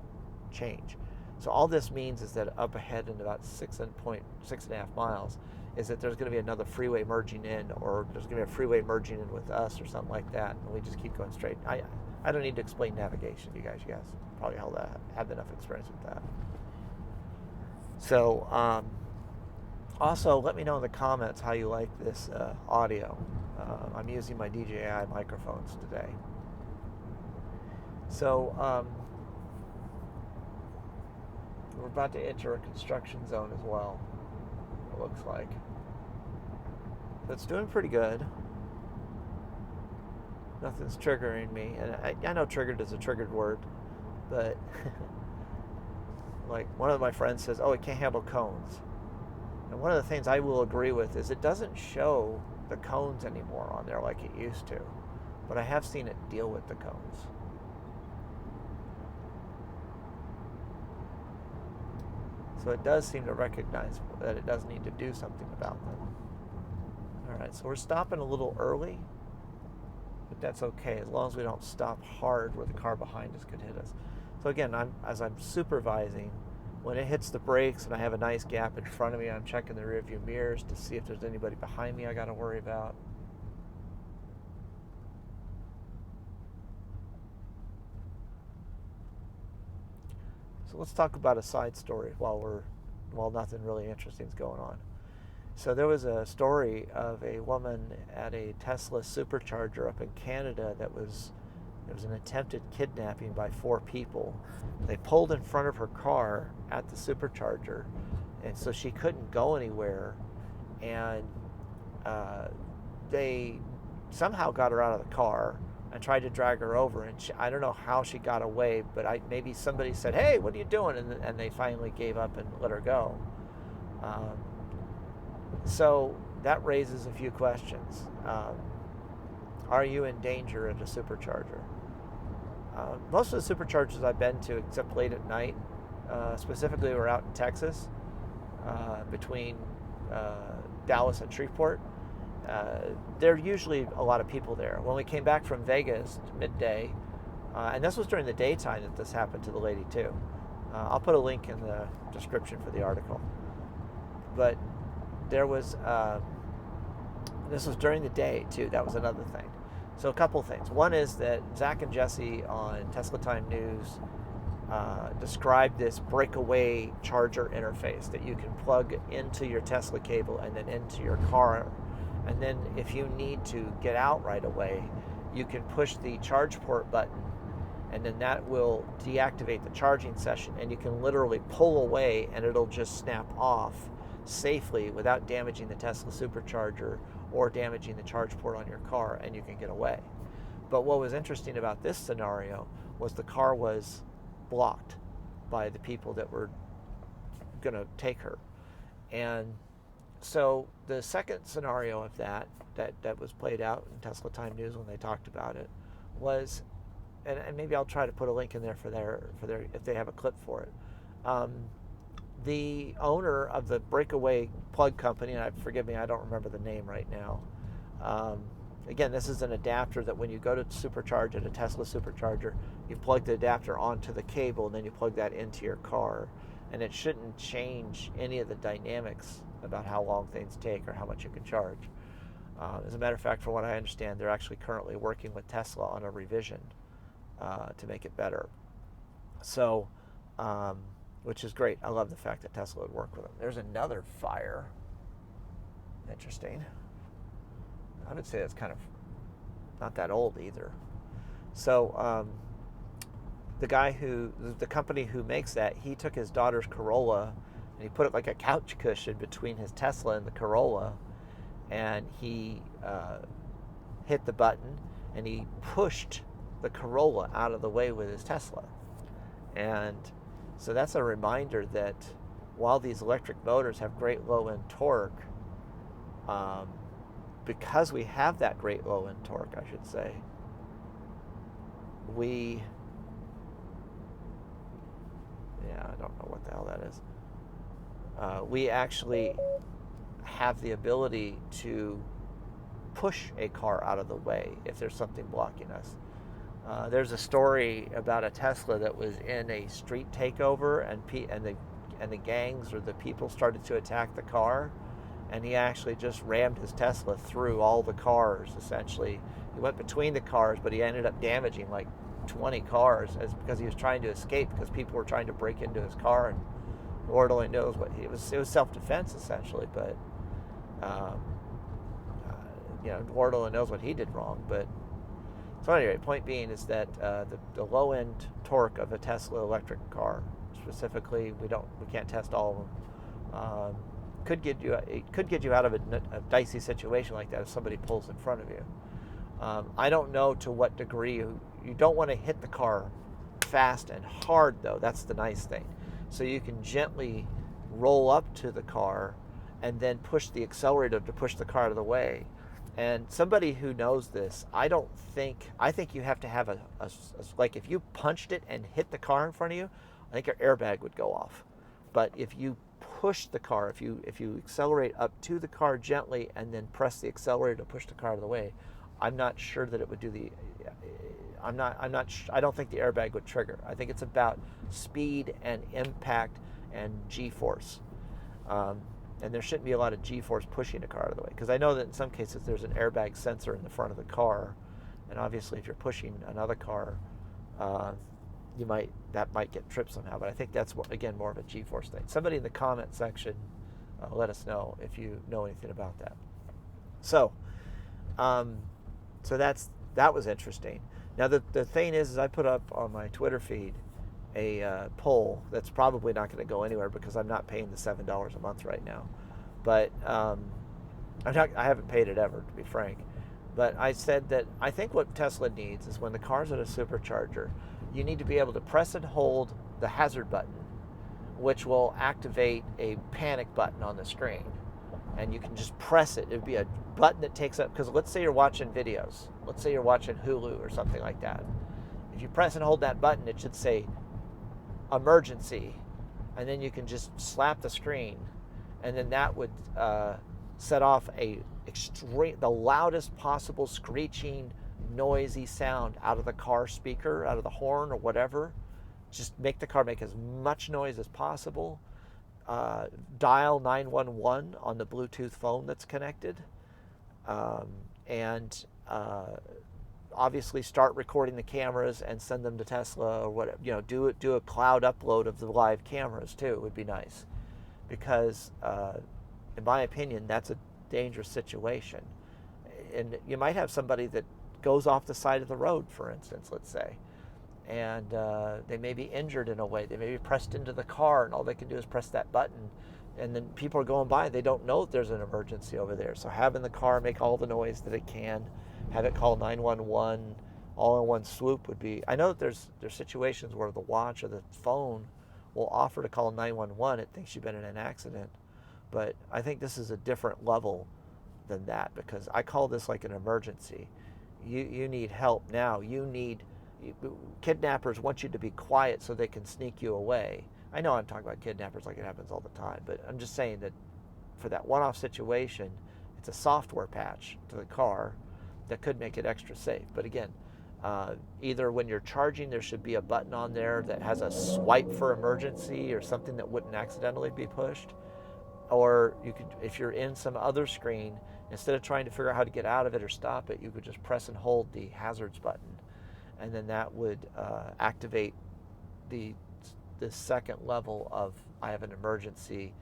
Speaker 1: change. So all this means is that up ahead in about 6.5 miles is that there's going to be another freeway merging in, or there's going to be a freeway merging in with us or something like that, and we just keep going straight. I don't need to explain navigation to you guys. You guys probably have enough experience with that. So also let me know in the comments how you like this audio. I'm using my DJI microphones today. So we're about to enter a construction zone as well, it looks like. So it's doing pretty good. Nothing's triggering me. And I know triggered is a triggered word, but like one of my friends says, oh, it can't handle cones. And one of the things I will agree with is it doesn't show the cones anymore on there like it used to. But I have seen it deal with the cones. So it does seem to recognize that it does need to do something about them. All right, so we're stopping a little early, but that's okay as long as we don't stop hard where the car behind us could hit us. So again, as I'm supervising, when it hits the brakes and I have a nice gap in front of me, I'm checking the rearview mirrors to see if there's anybody behind me I got to worry about. So let's talk about a side story while nothing really interesting is going on. So there was a story of a woman at a Tesla Supercharger up in Canada there was an attempted kidnapping by 4 people. They pulled in front of her car at the Supercharger, and so she couldn't go anywhere, and they somehow got her out of the car and tried to drag her over, and I don't know how she got away, but maybe somebody said, hey, what are you doing? And they finally gave up and let her go. So that raises a few questions. Are you in danger at a Supercharger? Most of the Superchargers I've been to, except late at night, specifically we're out in Texas, between Dallas and Shreveport, there are usually a lot of people there. When we came back from Vegas midday, and this was during the daytime that this happened to the lady too. I'll put a link in the description for the article. But there was, this was during the day too, that was another thing. So a couple things. One is that Zach and Jesse on Tesla Time News described this breakaway charger interface that you can plug into your Tesla cable and then into your car. And then if you need to get out right away, you can push the charge port button, and then that will deactivate the charging session, and you can literally pull away and it'll just snap off safely without damaging the Tesla Supercharger or damaging the charge port on your car, and you can get away. But what was interesting about this scenario was the car was blocked by the people that were going to take her. And so the second scenario of that was played out in Tesla Time News when they talked about it was, and maybe I'll try to put a link in there for their if they have a clip for it. The owner of the breakaway plug company, and forgive me, I don't remember the name right now. Again, this is an adapter that when you go to supercharge at a Tesla Supercharger, you plug the adapter onto the cable and then you plug that into your car. And it shouldn't change any of the dynamics about how long things take or how much you can charge. As a matter of fact, from what I understand, they're actually currently working with Tesla on a revision to make it better. So, which is great. I love the fact that Tesla would work with them. There's another fire. Interesting. I would say that's kind of not that old either. So, the company who makes that, he took his daughter's Corolla and he put it like a couch cushion between his Tesla and the Corolla, and he hit the button and he pushed the Corolla out of the way with his Tesla. And so that's a reminder that while these electric motors have great low-end torque, because we have that great low-end torque, I should say, I don't know what the hell that is. We actually have the ability to push a car out of the way if there's something blocking us. There's a story about a Tesla that was in a street takeover, and the gangs or the people started to attack the car, and he actually just rammed his Tesla through all the cars. Essentially, he went between the cars, but he ended up damaging like 20 cars because he was trying to escape because people were trying to break into his car, and Lord only knows what it was self-defense essentially, but Lord only knows what he did wrong. But so anyway, point being is that the low-end torque of a Tesla electric car, specifically, we can't test all of them, could get you out of a dicey situation like that if somebody pulls in front of you. I don't know to what degree you don't want to hit the car fast and hard, though. That's the nice thing. So you can gently roll up to the car and then push the accelerator to push the car out of the way. And somebody who knows this, I think you have to have like if you punched it and hit the car in front of you, I think your airbag would go off. But if you push the car, if you accelerate up to the car gently and then press the accelerator to push the car out of the way, I'm not sure that it would do I don't think the airbag would trigger. I think it's about speed and impact and G-force. And there shouldn't be a lot of G-force pushing a car out of the way. Because I know that in some cases there's an airbag sensor in the front of the car. And obviously if you're pushing another car, that might get tripped somehow. But I think that's, again, more of a G-force thing. Somebody in the comment section, let us know if you know anything about that. So that was interesting. Now the thing is I put up on my Twitter feed a poll that's probably not going to go anywhere because I'm not paying the $7 a month right now. But I haven't paid it ever, to be frank. But I said that I think what Tesla needs is when the car's at a supercharger, you need to be able to press and hold the hazard button, which will activate a panic button on the screen. And you can just press it. It would be a button that takes up, because let's say you're watching videos. Let's say you're watching Hulu or something like that. If you press and hold that button, it should say emergency, and then you can just slap the screen, and then that would set off the loudest possible screeching, noisy sound out of the car speaker, out of the horn or whatever. Just make the car make as much noise as possible. Dial 911 on the Bluetooth phone that's connected, and obviously start recording the cameras and send them to Tesla or whatever. Do a cloud upload of the live cameras too. It would be nice, because in my opinion, that's a dangerous situation. And you might have somebody that goes off the side of the road, for instance, let's say, and they may be injured in a way. They may be pressed into the car, and all they can do is press that button, and then people are going by. They don't know that there's an emergency over there. So having the car make all the noise that it can, have it call 911 all in one swoop would be. I know that there's situations where the watch or the phone will offer to call 911. It thinks you've been in an accident, but I think this is a different level than that, because I call this like an emergency. You need help now. Kidnappers want you to be quiet so they can sneak you away. I know I'm talking about kidnappers like it happens all the time, but I'm just saying that for that one-off situation, it's a software patch to the car that could make it extra safe. But again, either when you're charging, there should be a button on there that has a swipe for emergency or something that wouldn't accidentally be pushed. Or you could, if you're in some other screen, Instead of trying to figure out how to get out of it or stop it, you could just press and hold the hazards button, and then that would activate the second level of I have an emergency,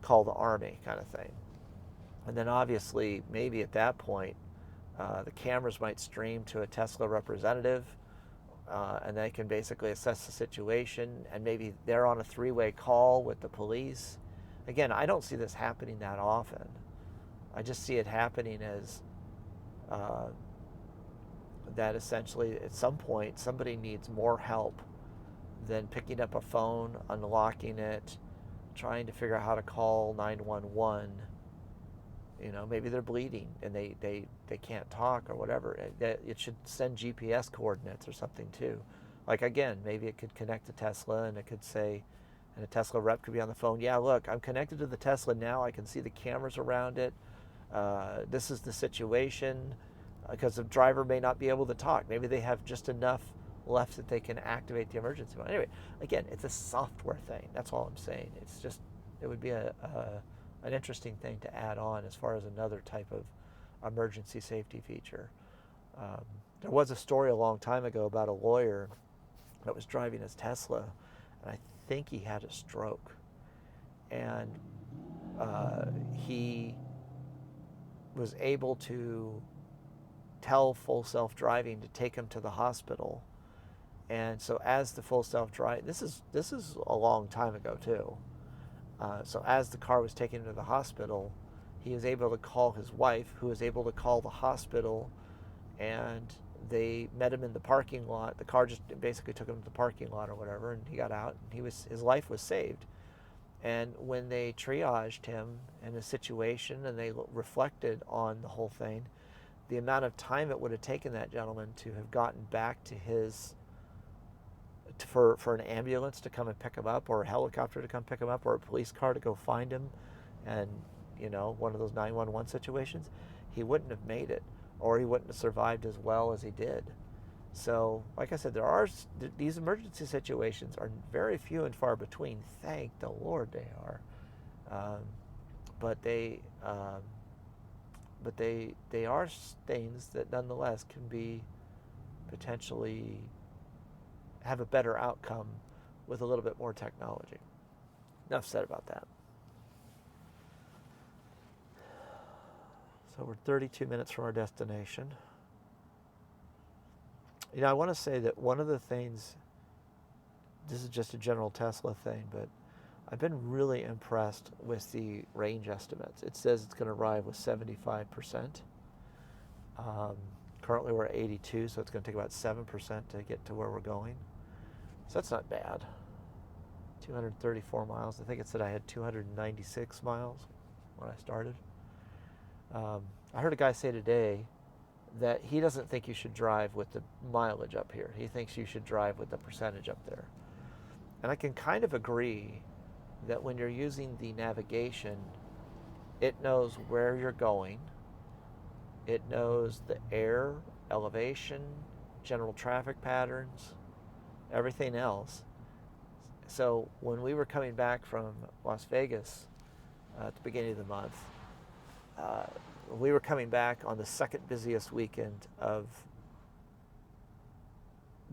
Speaker 1: call the Army kind of thing. And then obviously, maybe at that point, the cameras might stream to a Tesla representative, and they can basically assess the situation, and maybe they're on a three-way call with the police. Again, I don't see this happening that often. I just see it happening as that essentially at some point somebody needs more help than picking up a phone, unlocking it, trying to figure out how to call 911. You know, maybe they're bleeding and they can't talk or whatever. It should send GPS coordinates or something too. Like again, maybe it could connect to Tesla and it could say, and a Tesla rep could be on the phone, yeah, look, I'm connected to the Tesla now. I can see the cameras around it. This is the situation, because the driver may not be able to talk. Maybe they have just enough left that they can activate the emergency mode. Anyway, again, it's a software thing. That's all I'm saying. It's just, it would be an interesting thing to add on as far as another type of emergency safety feature. There was a story a long time ago about a lawyer that was driving his Tesla, and I think he had a stroke. And he was able to tell full self-driving to take him to the hospital. And so as the full self-driving, this is a long time ago too. So as the car was taken to the hospital, he was able to call his wife, who was able to call the hospital, and they met him in the parking lot. The car just basically took him to the parking lot or whatever, and he got out, and his life was saved. And when they triaged him in a situation and they reflected on the whole thing, the amount of time it would have taken that gentleman to have gotten back to his, for an ambulance to come and pick him up, or a helicopter to come pick him up, or a police car to go find him, and one of those 911 situations, he wouldn't have made it, or he wouldn't have survived as well as he did. So, like I said, these emergency situations are very few and far between. Thank the Lord they are. But they are things that nonetheless can be potentially have a better outcome with a little bit more technology. Enough said about that. So we're 32 minutes from our destination. I want to say that one of the things, this is just a general Tesla thing, but I've been really impressed with the range estimates. It says it's going to arrive with 75%. Currently we're at 82, so it's going to take about 7% to get to where we're going. So that's not bad. 234 miles. I think it said I had 296 miles when I started. I heard a guy say today that he doesn't think you should drive with the mileage up here. He thinks you should drive with the percentage up there. And I can kind of agree that when you're using the navigation, it knows where you're going. It knows the air, elevation, general traffic patterns, everything else. So when we were coming back from Las Vegas at the beginning of the month, we were coming back on the second busiest weekend of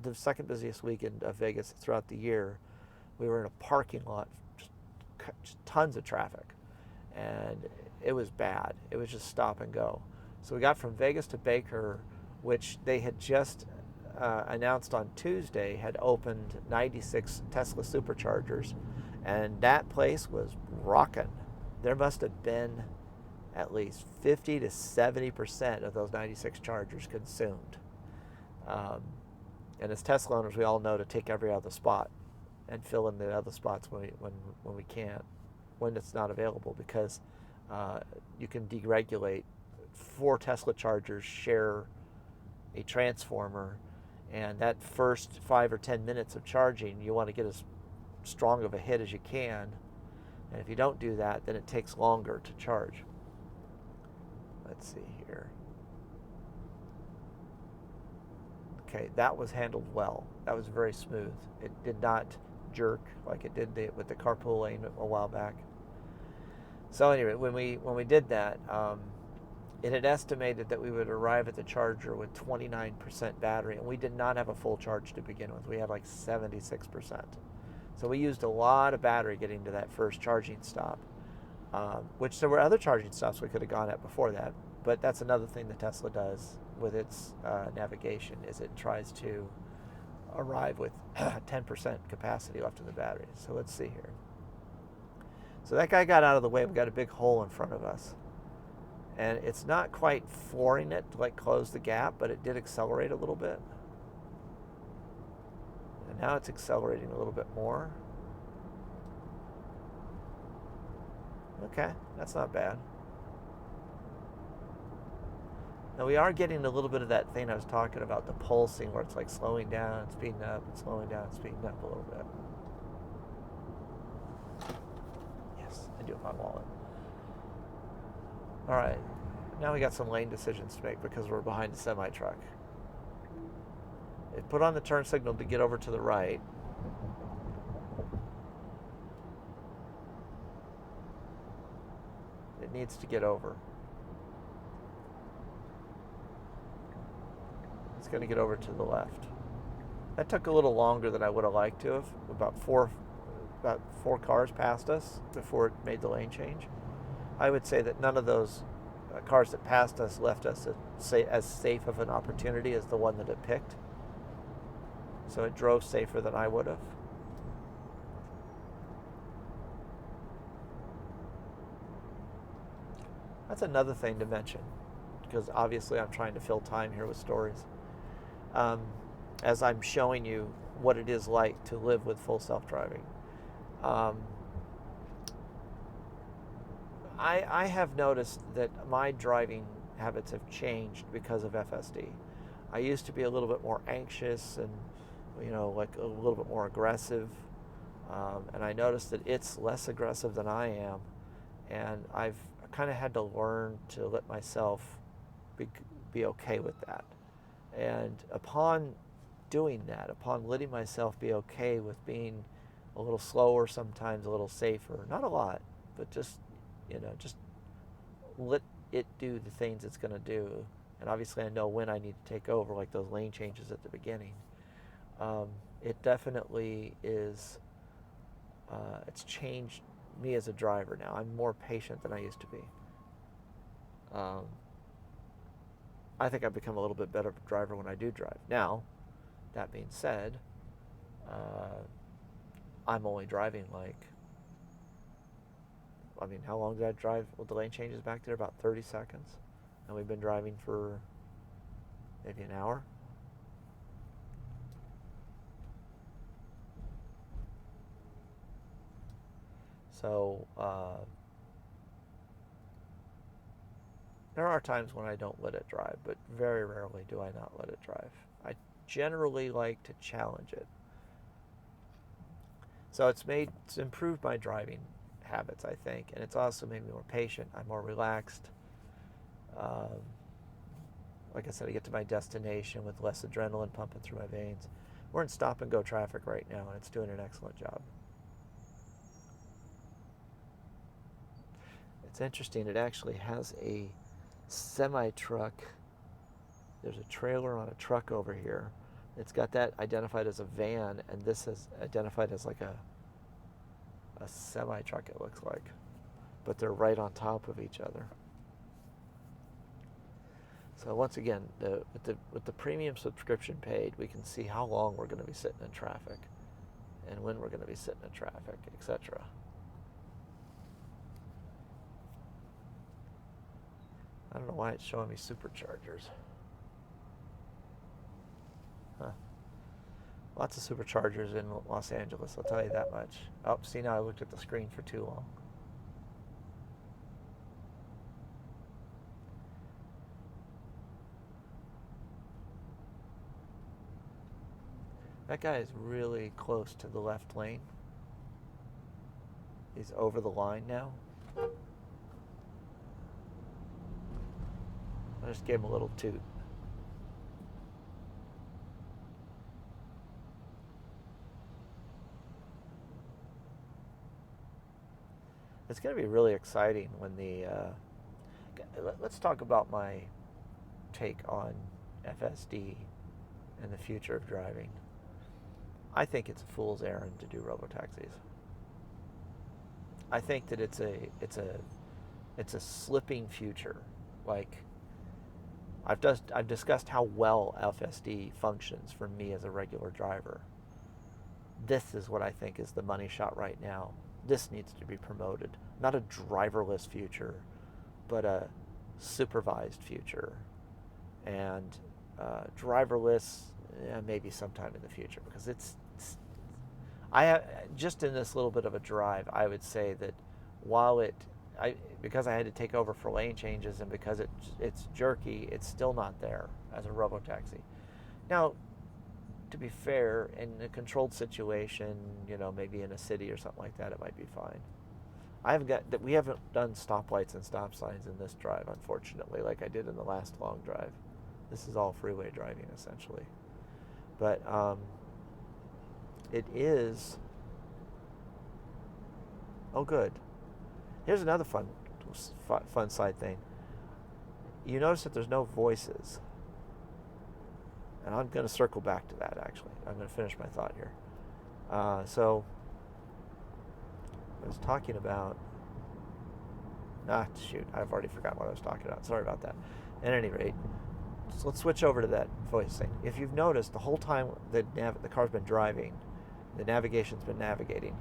Speaker 1: Vegas throughout the year. We were in a parking lot, just tons of traffic, and it was bad. It was just stop and go. So we got from Vegas to Baker, which they had just announced on Tuesday had opened 96 Tesla Superchargers, and that place was rocking. There must have been at least 50 to 70% of those 96 chargers consumed. And as Tesla owners, we all know to take every other spot and fill in the other spots when we can't, when it's not available, because you can deregulate. 4 Tesla chargers share a transformer, and that first 5 or 10 minutes of charging, you want to get as strong of a hit as you can, and if you don't do that, then it takes longer to charge. Let's see here. Okay, that was handled well. That was very smooth. It did not jerk like it did with the carpool lane a while back. So anyway, when we did that, it had estimated that we would arrive at the charger with 29% battery, and we did not have a full charge to begin with. We had like 76%. So we used a lot of battery getting to that first charging stop, which there were other charging stops we could have gone at before that. But that's another thing that Tesla does with its navigation, is it tries to arrive with 10% capacity left in the battery. So let's see here. So that guy got out of the way. We got a big hole in front of us. And it's not quite flooring it to like close the gap, but it did accelerate a little bit. And now it's accelerating a little bit more. Okay, that's not bad. Now we are getting a little bit of that thing I was talking about, the pulsing, where it's like slowing down, speeding up, and slowing down, speeding up a little bit. Yes, I do have my wallet. All right, now we got some lane decisions to make because we're behind the semi-truck. It put on the turn signal to get over to the right. It needs to get over. It's going to get over to the left. That took a little longer than I would have liked to have. About four cars passed us before it made the lane change. I would say that none of those cars that passed us left us as safe of an opportunity as the one that it picked. So it drove safer than I would have. That's another thing to mention, because obviously I'm trying to fill time here with stories. As I'm showing you what it is like to live with full self-driving. I have noticed that my driving habits have changed because of FSD. I used to be a little bit more anxious and, like a little bit more aggressive. And I noticed that it's less aggressive than I am. And I've kind of had to learn to let myself be okay with that. And upon doing that, upon letting myself be okay with being a little slower, sometimes a little safer, not a lot, but just let it do the things it's going to do. And obviously I know when I need to take over, like those lane changes at the beginning. It definitely is, it's changed me as a driver now. I'm more patient than I used to be. I think I've become a little bit better driver when I do drive. Now, that being said, I'm only driving how long did I drive with the lane changes back there? About 30 seconds. And we've been driving for maybe an hour. So, there are times when I don't let it drive, but very rarely do I not let it drive. I generally like to challenge it. So it's improved my driving habits, I think, and it's also made me more patient. I'm more relaxed. Like I said, I get to my destination with less adrenaline pumping through my veins. We're in stop and go traffic right now, and it's doing an excellent job. It's interesting, it actually has a semi-truck. There's a trailer on a truck over here. It's got that identified as a van, and this is identified as like a semi-truck, it looks like. But they're right on top of each other. So once again, with the premium subscription paid, we can see how long we're going to be sitting in traffic and when we're going to be sitting in traffic, etc. I don't know why it's showing me superchargers. Huh. Lots of superchargers in Los Angeles, I'll tell you that much. Oh, see, now I looked at the screen for too long. That guy is really close to the left lane. He's over the line now. I just gave him a little toot. It's going to be really exciting when let's talk about my take on FSD and the future of driving. I think it's a fool's errand to do robo-taxis. I think that it's a slipping future. Like, I've discussed how well FSD functions for me as a regular driver. This is what I think is the money shot right now. This needs to be promoted. Not a driverless future, but a supervised future. And driverless, maybe sometime in the future, because just in this little bit of a drive, I would say that while because I had to take over for lane changes and because it's jerky, it's still not there as a robo-taxi. Now, to be fair, in a controlled situation, maybe in a city or something like that, it might be fine. We haven't done stoplights and stop signs in this drive, unfortunately, like I did in the last long drive. This is all freeway driving, essentially. But it is... Oh, good. Here's another fun side thing. You notice that there's no voices. And I'm going to circle back to that, actually. I'm going to finish my thought here. So, I was talking about... shoot. I've already forgotten what I was talking about. Sorry about that. At any rate, so let's switch over to that voice thing. If you've noticed, the whole time the car's been driving, the navigation's been navigating,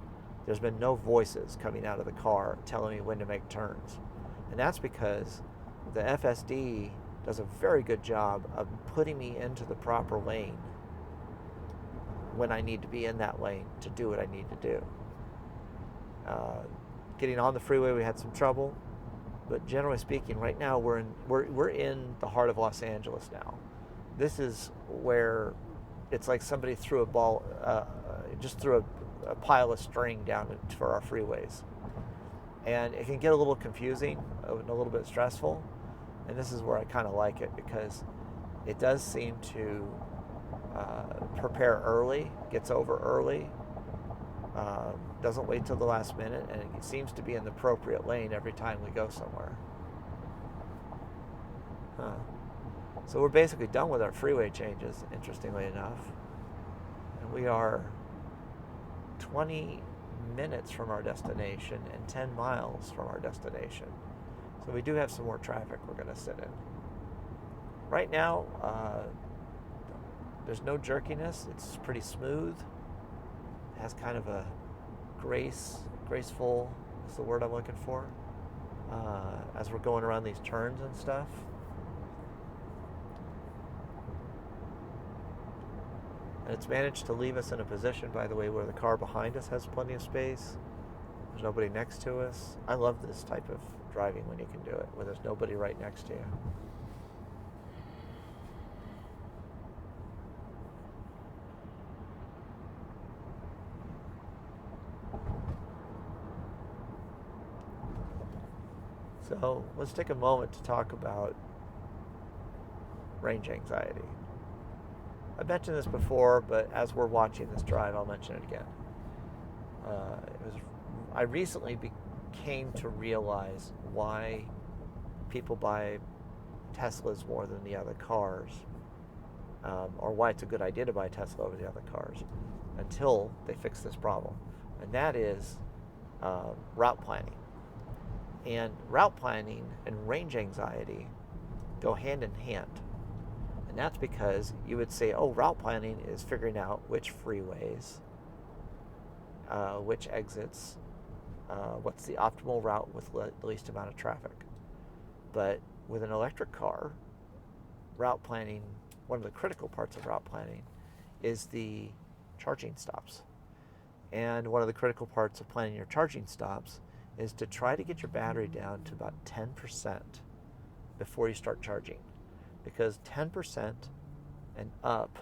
Speaker 1: there's been no voices coming out of the car telling me when to make turns. And that's because the FSD does a very good job of putting me into the proper lane when I need to be in that lane to do what I need to do. Getting on the freeway, we had some trouble, but generally speaking, right now we're in the heart of Los Angeles now. This is where it's like somebody threw a ball, just threw a pile of string down for our freeways, and it can get a little confusing and a little bit stressful. And this is where I kind of like it, because it does seem to prepare early, gets over early, doesn't wait till the last minute, and it seems to be in the appropriate lane every time we go somewhere. So we're basically done with our freeway changes, interestingly enough. And we are 20 minutes from our destination and 10 miles from our destination. So we do have some more traffic we're going to sit in. Right now, there's no jerkiness. It's pretty smooth. It has kind of a graceful is the word I'm looking for, as we're going around these turns and stuff. And it's managed to leave us in a position, by the way, where the car behind us has plenty of space. There's nobody next to us. I love this type of driving when you can do it, where there's nobody right next to you. So let's take a moment to talk about range anxiety. I've mentioned this before, but as we're watching this drive, I'll mention it again. I recently came to realize why people buy Teslas more than the other cars, or why it's a good idea to buy a Tesla over the other cars, until they fix this problem. And that is route planning. And route planning and range anxiety go hand in hand. And that's because you would say, oh, route planning is figuring out which freeways, which exits, what's the optimal route with the least amount of traffic. But with an electric car, route planning, one of the critical parts of route planning is the charging stops. And one of the critical parts of planning your charging stops is to try to get your battery down to about 10% before you start charging. Because 10% and up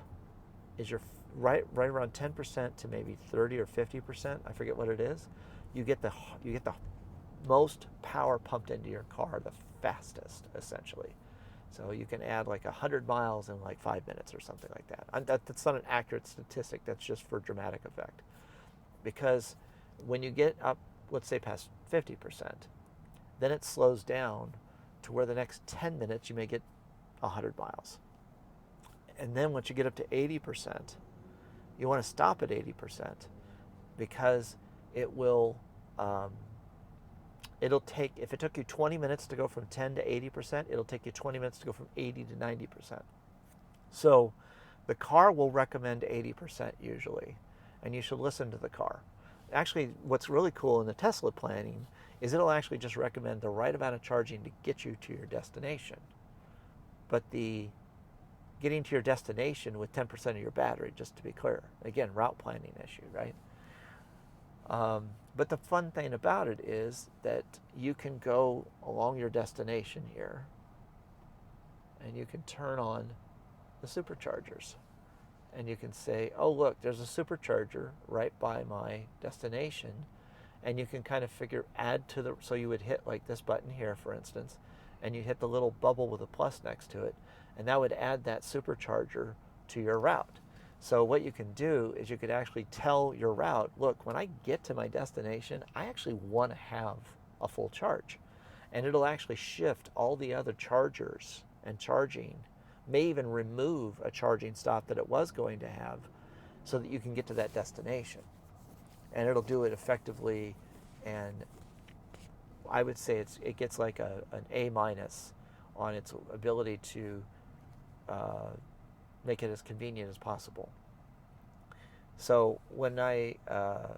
Speaker 1: is your right around 10% to maybe 30 or 50%, I forget what it is. You get the most power pumped into your car the fastest, essentially. So you can add like 100 miles in like 5 minutes or something like that. That's not an accurate statistic, that's just for dramatic effect. Because when you get up let's say past 50%. Then it slows down to where the next 10 minutes you may get 100 miles. And then once you get up to 80%, you want to stop at 80% because it will, it'll take, if it took you 20 minutes to go from 10 to 80%, it'll take you 20 minutes to go from 80 to 90%. So the car will recommend 80% usually, and you should listen to the car. Actually, what's really cool in the Tesla planning is it'll actually just recommend the right amount of charging to get you to your destination. But the getting to your destination with 10% of your battery, just to be clear, again, route planning issue, right? But the fun thing about it is that you can go along your destination here and you can turn on the superchargers. And you can say, oh, look, there's a supercharger right by my destination. And you can kind of figure add to the, so you would hit like this button here, for instance, and you hit the little bubble with a plus next to it, and that would add that supercharger to your route. So what you can do is you could actually tell your route, look, when I get to my destination, I actually want to have a full charge. And it'll actually shift all the other chargers and charging, may even remove a charging stop that it was going to have so that you can get to that destination. And it'll do it effectively, and I would say it gets like an A- on its ability to make it as convenient as possible. So when I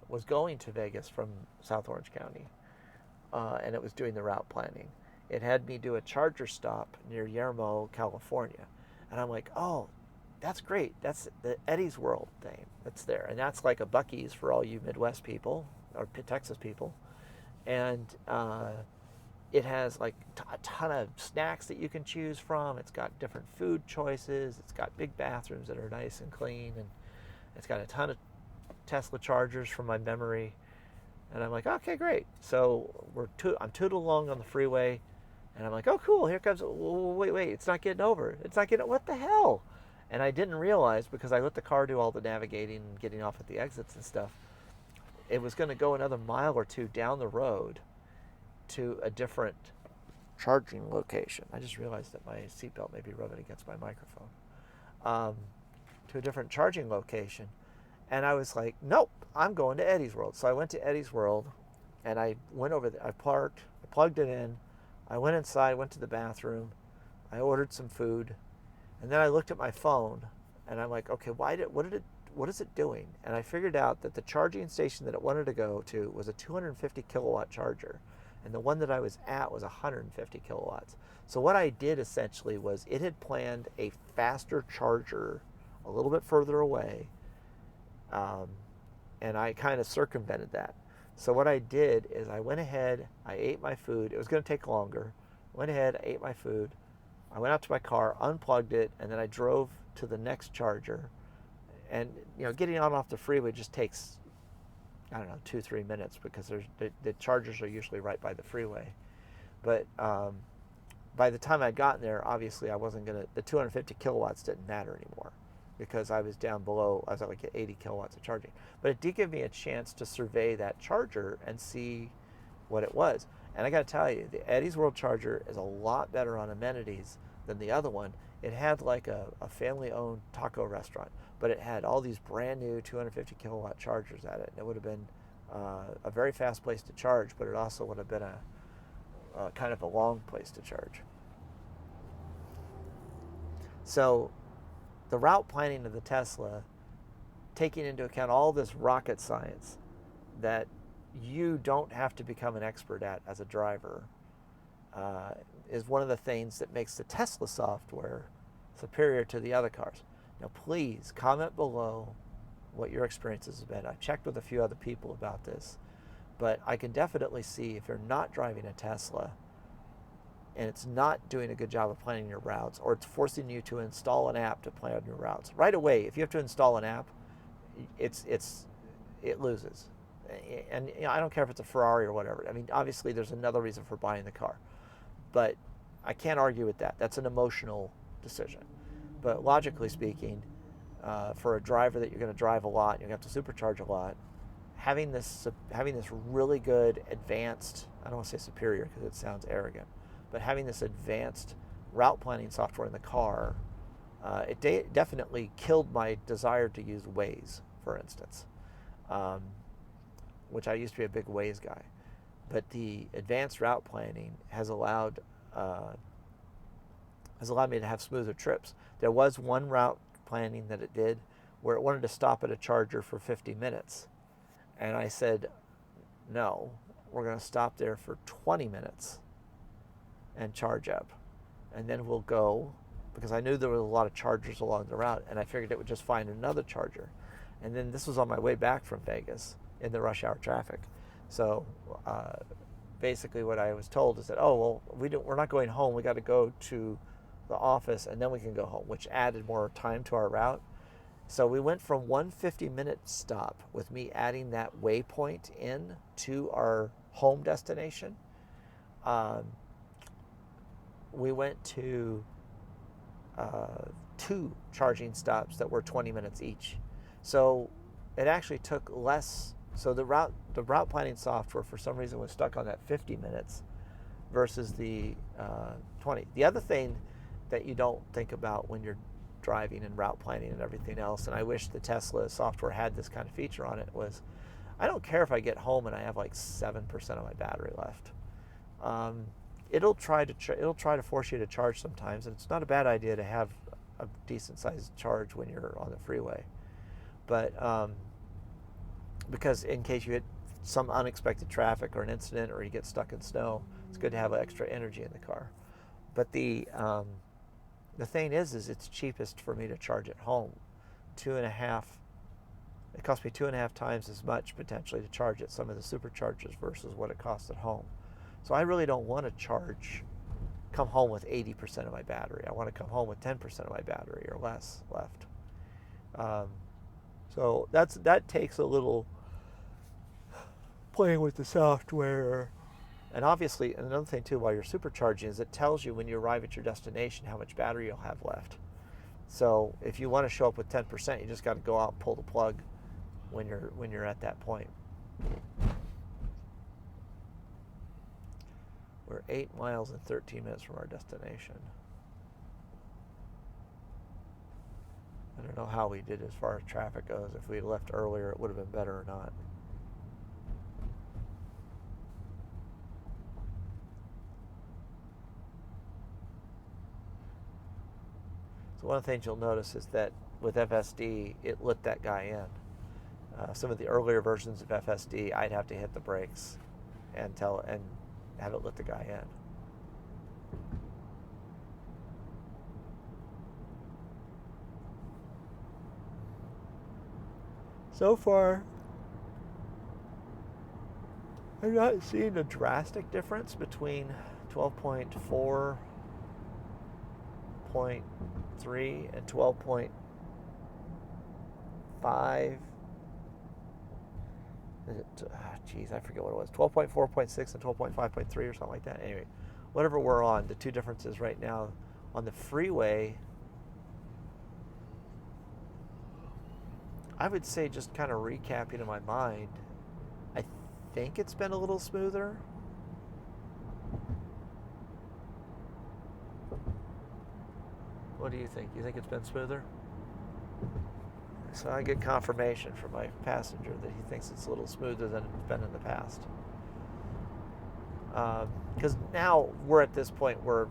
Speaker 1: was going to Vegas from South Orange County, and it was doing the route planning, it had me do a charger stop near Yermo, California. And I'm like, oh, that's great. That's the Eddie's World thing that's there. And that's like a Buc-ee's for all you Midwest people or Texas people. And it has like a ton of snacks that you can choose from. It's got different food choices. It's got big bathrooms that are nice and clean. And it's got a ton of Tesla chargers from my memory. And I'm like, okay, great. So I'm tooting along on the freeway. And I'm like, oh, cool, here comes, wait, it's not getting over. It's not getting, what the hell? And I didn't realize, because I let the car do all the navigating and getting off at the exits and stuff, it was going to go another mile or two down the road to a different charging location. I just realized that my seatbelt may be rubbing against my microphone. To a different charging location. And I was like, nope, I'm going to Eddie's World. So I went to Eddie's World, and I went over there. I parked, I plugged it in. I went inside, went to the bathroom, I ordered some food, and then I looked at my phone, and I'm like, okay, what is it doing? And I figured out that the charging station that it wanted to go to was a 250 kilowatt charger, and the one that I was at was 150 kilowatts. So what I did essentially was it had planned a faster charger a little bit further away, and I kind of circumvented that. So what I did is I went ahead, I ate my food. It was going to take longer. Went ahead, I ate my food. I went out to my car, unplugged it, and then I drove to the next charger. And getting on off the freeway just takes, I don't know, 2-3 minutes because the chargers are usually right by the freeway. But by the time I'd gotten there, obviously the 250 kilowatts didn't matter anymore, because I was down below, I was at like 80 kilowatts of charging. But it did give me a chance to survey that charger and see what it was. And I got to tell you, the Eddie's World charger is a lot better on amenities than the other one. It had like a family-owned taco restaurant, but it had all these brand new 250 kilowatt chargers at it. And it would have been a very fast place to charge, but it also would have been a kind of a long place to charge. So the route planning of the Tesla, taking into account all this rocket science that you don't have to become an expert at as a driver, is one of the things that makes the Tesla software superior to the other cars. Now, please comment below what your experiences have been. I've checked with a few other people about this, but I can definitely see if you're not driving a Tesla and it's not doing a good job of planning your routes, or it's forcing you to install an app to plan your routes. Right away, if you have to install an app, it loses. And I don't care if it's a Ferrari or whatever. I mean, obviously there's another reason for buying the car, but I can't argue with that. That's an emotional decision. But logically speaking, for a driver that you're going to drive a lot, you're going to have to supercharge a lot, having this really good advanced, I don't want to say superior because it sounds arrogant, but having this advanced route planning software in the car, it definitely killed my desire to use Waze, for instance, which I used to be a big Waze guy. But the advanced route planning has allowed me to have smoother trips. There was one route planning that it did where it wanted to stop at a charger for 50 minutes. And I said, no, we're going to stop there for 20 minutes and charge up. And then we'll go, because I knew there were a lot of chargers along the route, and I figured it would just find another charger. And then this was on my way back from Vegas in the rush hour traffic. So basically what I was told is that, oh, well, we're not going home. We got to go to the office, and then we can go home, which added more time to our route. So we went from one 50-minute stop with me adding that waypoint in to our home destination. We went to 2 charging stops that were 20 minutes each. So it actually took less. So the route planning software for some reason was stuck on that 50 minutes versus the 20. The other thing that you don't think about when you're driving and route planning and everything else, and I wish the Tesla software had this kind of feature on it, was I don't care if I get home and I have like 7% of my battery left. It'll try to force you to charge sometimes, and it's not a bad idea to have a decent sized charge when you're on the freeway. But because in case you hit some unexpected traffic or an incident or you get stuck in snow, it's good to have extra energy in the car. But the thing is it's cheapest for me to charge at home. It costs me 2.5 times as much potentially to charge at some of the superchargers versus what it costs at home. So I really don't want to come home with 80% of my battery. I want to come home with 10% of my battery or less left. So that takes a little playing with the software. And obviously, another thing too, while you're supercharging, is it tells you when you arrive at your destination how much battery you'll have left. So if you want to show up with 10%, you just got to go out and pull the plug when you're at that point. We're 8 miles and 13 minutes from our destination. I don't know how we did as far as traffic goes. If we had left earlier, it would have been better or not. So one of the things you'll notice is that with FSD, it let that guy in. Some of the earlier versions of FSD, I'd have to hit the brakes and have it let the guy in. So far, I've not seen a drastic difference between 12.4.3 and 12.5. I forget what it was. 12.4.6 and 12.5.3 or something like that. Anyway, whatever we're on, the two differences right now on the freeway, I would say, just kind of recapping in my mind, I think it's been a little smoother. What do you think? You think it's been smoother? So I get confirmation from my passenger that he thinks it's a little smoother than it's been in the past. Because now we're at this point where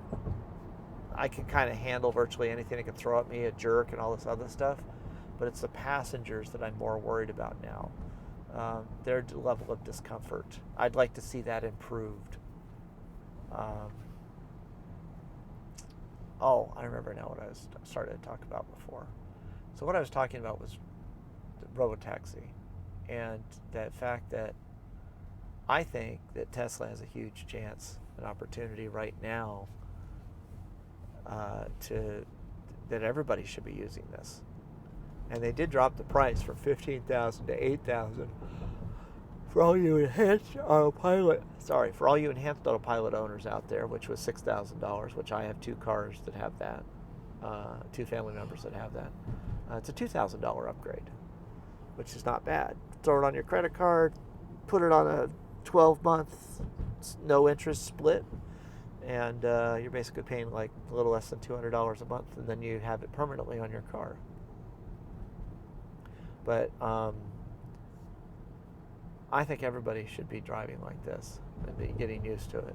Speaker 1: I can kind of handle virtually anything that can throw at me, a jerk and all this other stuff. But it's the passengers that I'm more worried about now. Their level of discomfort. I'd like to see that improved. I remember now what I was started to talk about before. So what I was talking about was the Robo-Taxi, and that fact that I think that Tesla has a huge chance, an opportunity right now that everybody should be using this. And they did drop the price from $15,000 to $8,000 for all you enhanced autopilot. For all you enhanced autopilot owners out there, which was $6,000, which I have 2 cars that have that, 2 family members that have that. It's a $2,000 upgrade, which is not bad. throw it on your credit card, put it on a 12-month no interest split, and you're basically paying like a little less than $200 a month, and then you have it permanently on your car. But I think everybody should be driving like this and be getting used to it.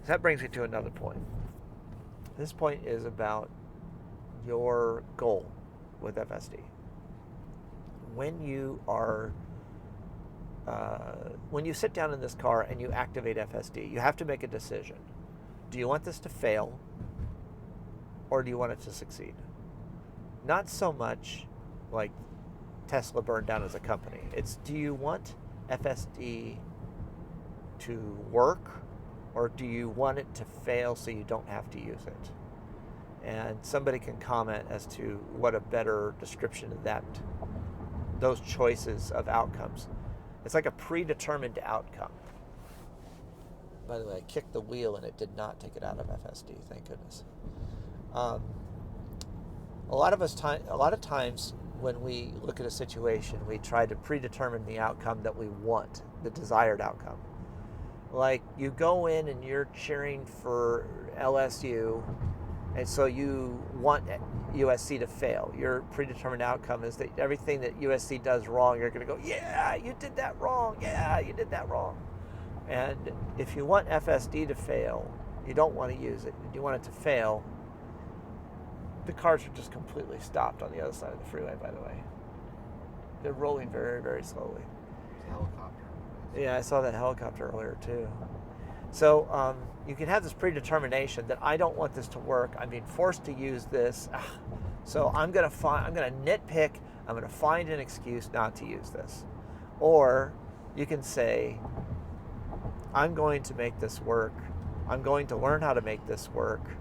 Speaker 1: That brings me to another point. This point is about your goal with FSD. When you sit down in this car and you activate FSD, you have to make a decision. Do you want this to fail, or do you want it to succeed? Not so much like Tesla burned down as a company. It's, do you want FSD to work, or do you want it to fail so you don't have to use it? And somebody can comment as to what a better description of those choices of outcomes. It's like a predetermined outcome. By the way, I kicked the wheel and it did not take it out of FSD, thank goodness. A lot of times when we look at a situation, we try to predetermine the outcome that we want, the desired outcome. Like, you go in and you're cheering for LSU, and so you want USC to fail. Your predetermined outcome is that everything that USC does wrong, you're going to go, yeah, you did that wrong. Yeah, you did that wrong. And if you want FSD to fail, you don't want to use it, you want it to fail, the cars are just completely stopped on the other side of the freeway, by the way. They're rolling very, very slowly.
Speaker 2: Helicopter.
Speaker 1: Yeah, I saw that helicopter earlier too. So you can have this predetermination that I don't want this to work. I'm being forced to use this. So I'm gonna nitpick. I'm gonna find an excuse not to use this. Or you can say, I'm going to make this work. I'm going to learn how to make this work.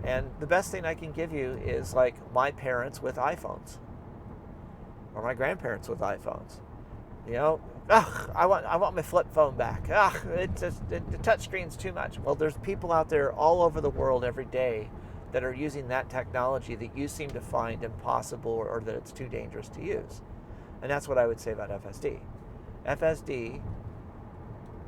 Speaker 1: And the best thing I can give you is like my parents with iPhones, or my grandparents with iPhones. You know, I want my flip phone back. The touch screen's too much. Well, there's people out there all over the world every day that are using that technology that you seem to find impossible, or that it's too dangerous to use. And that's what I would say about FSD. FSD,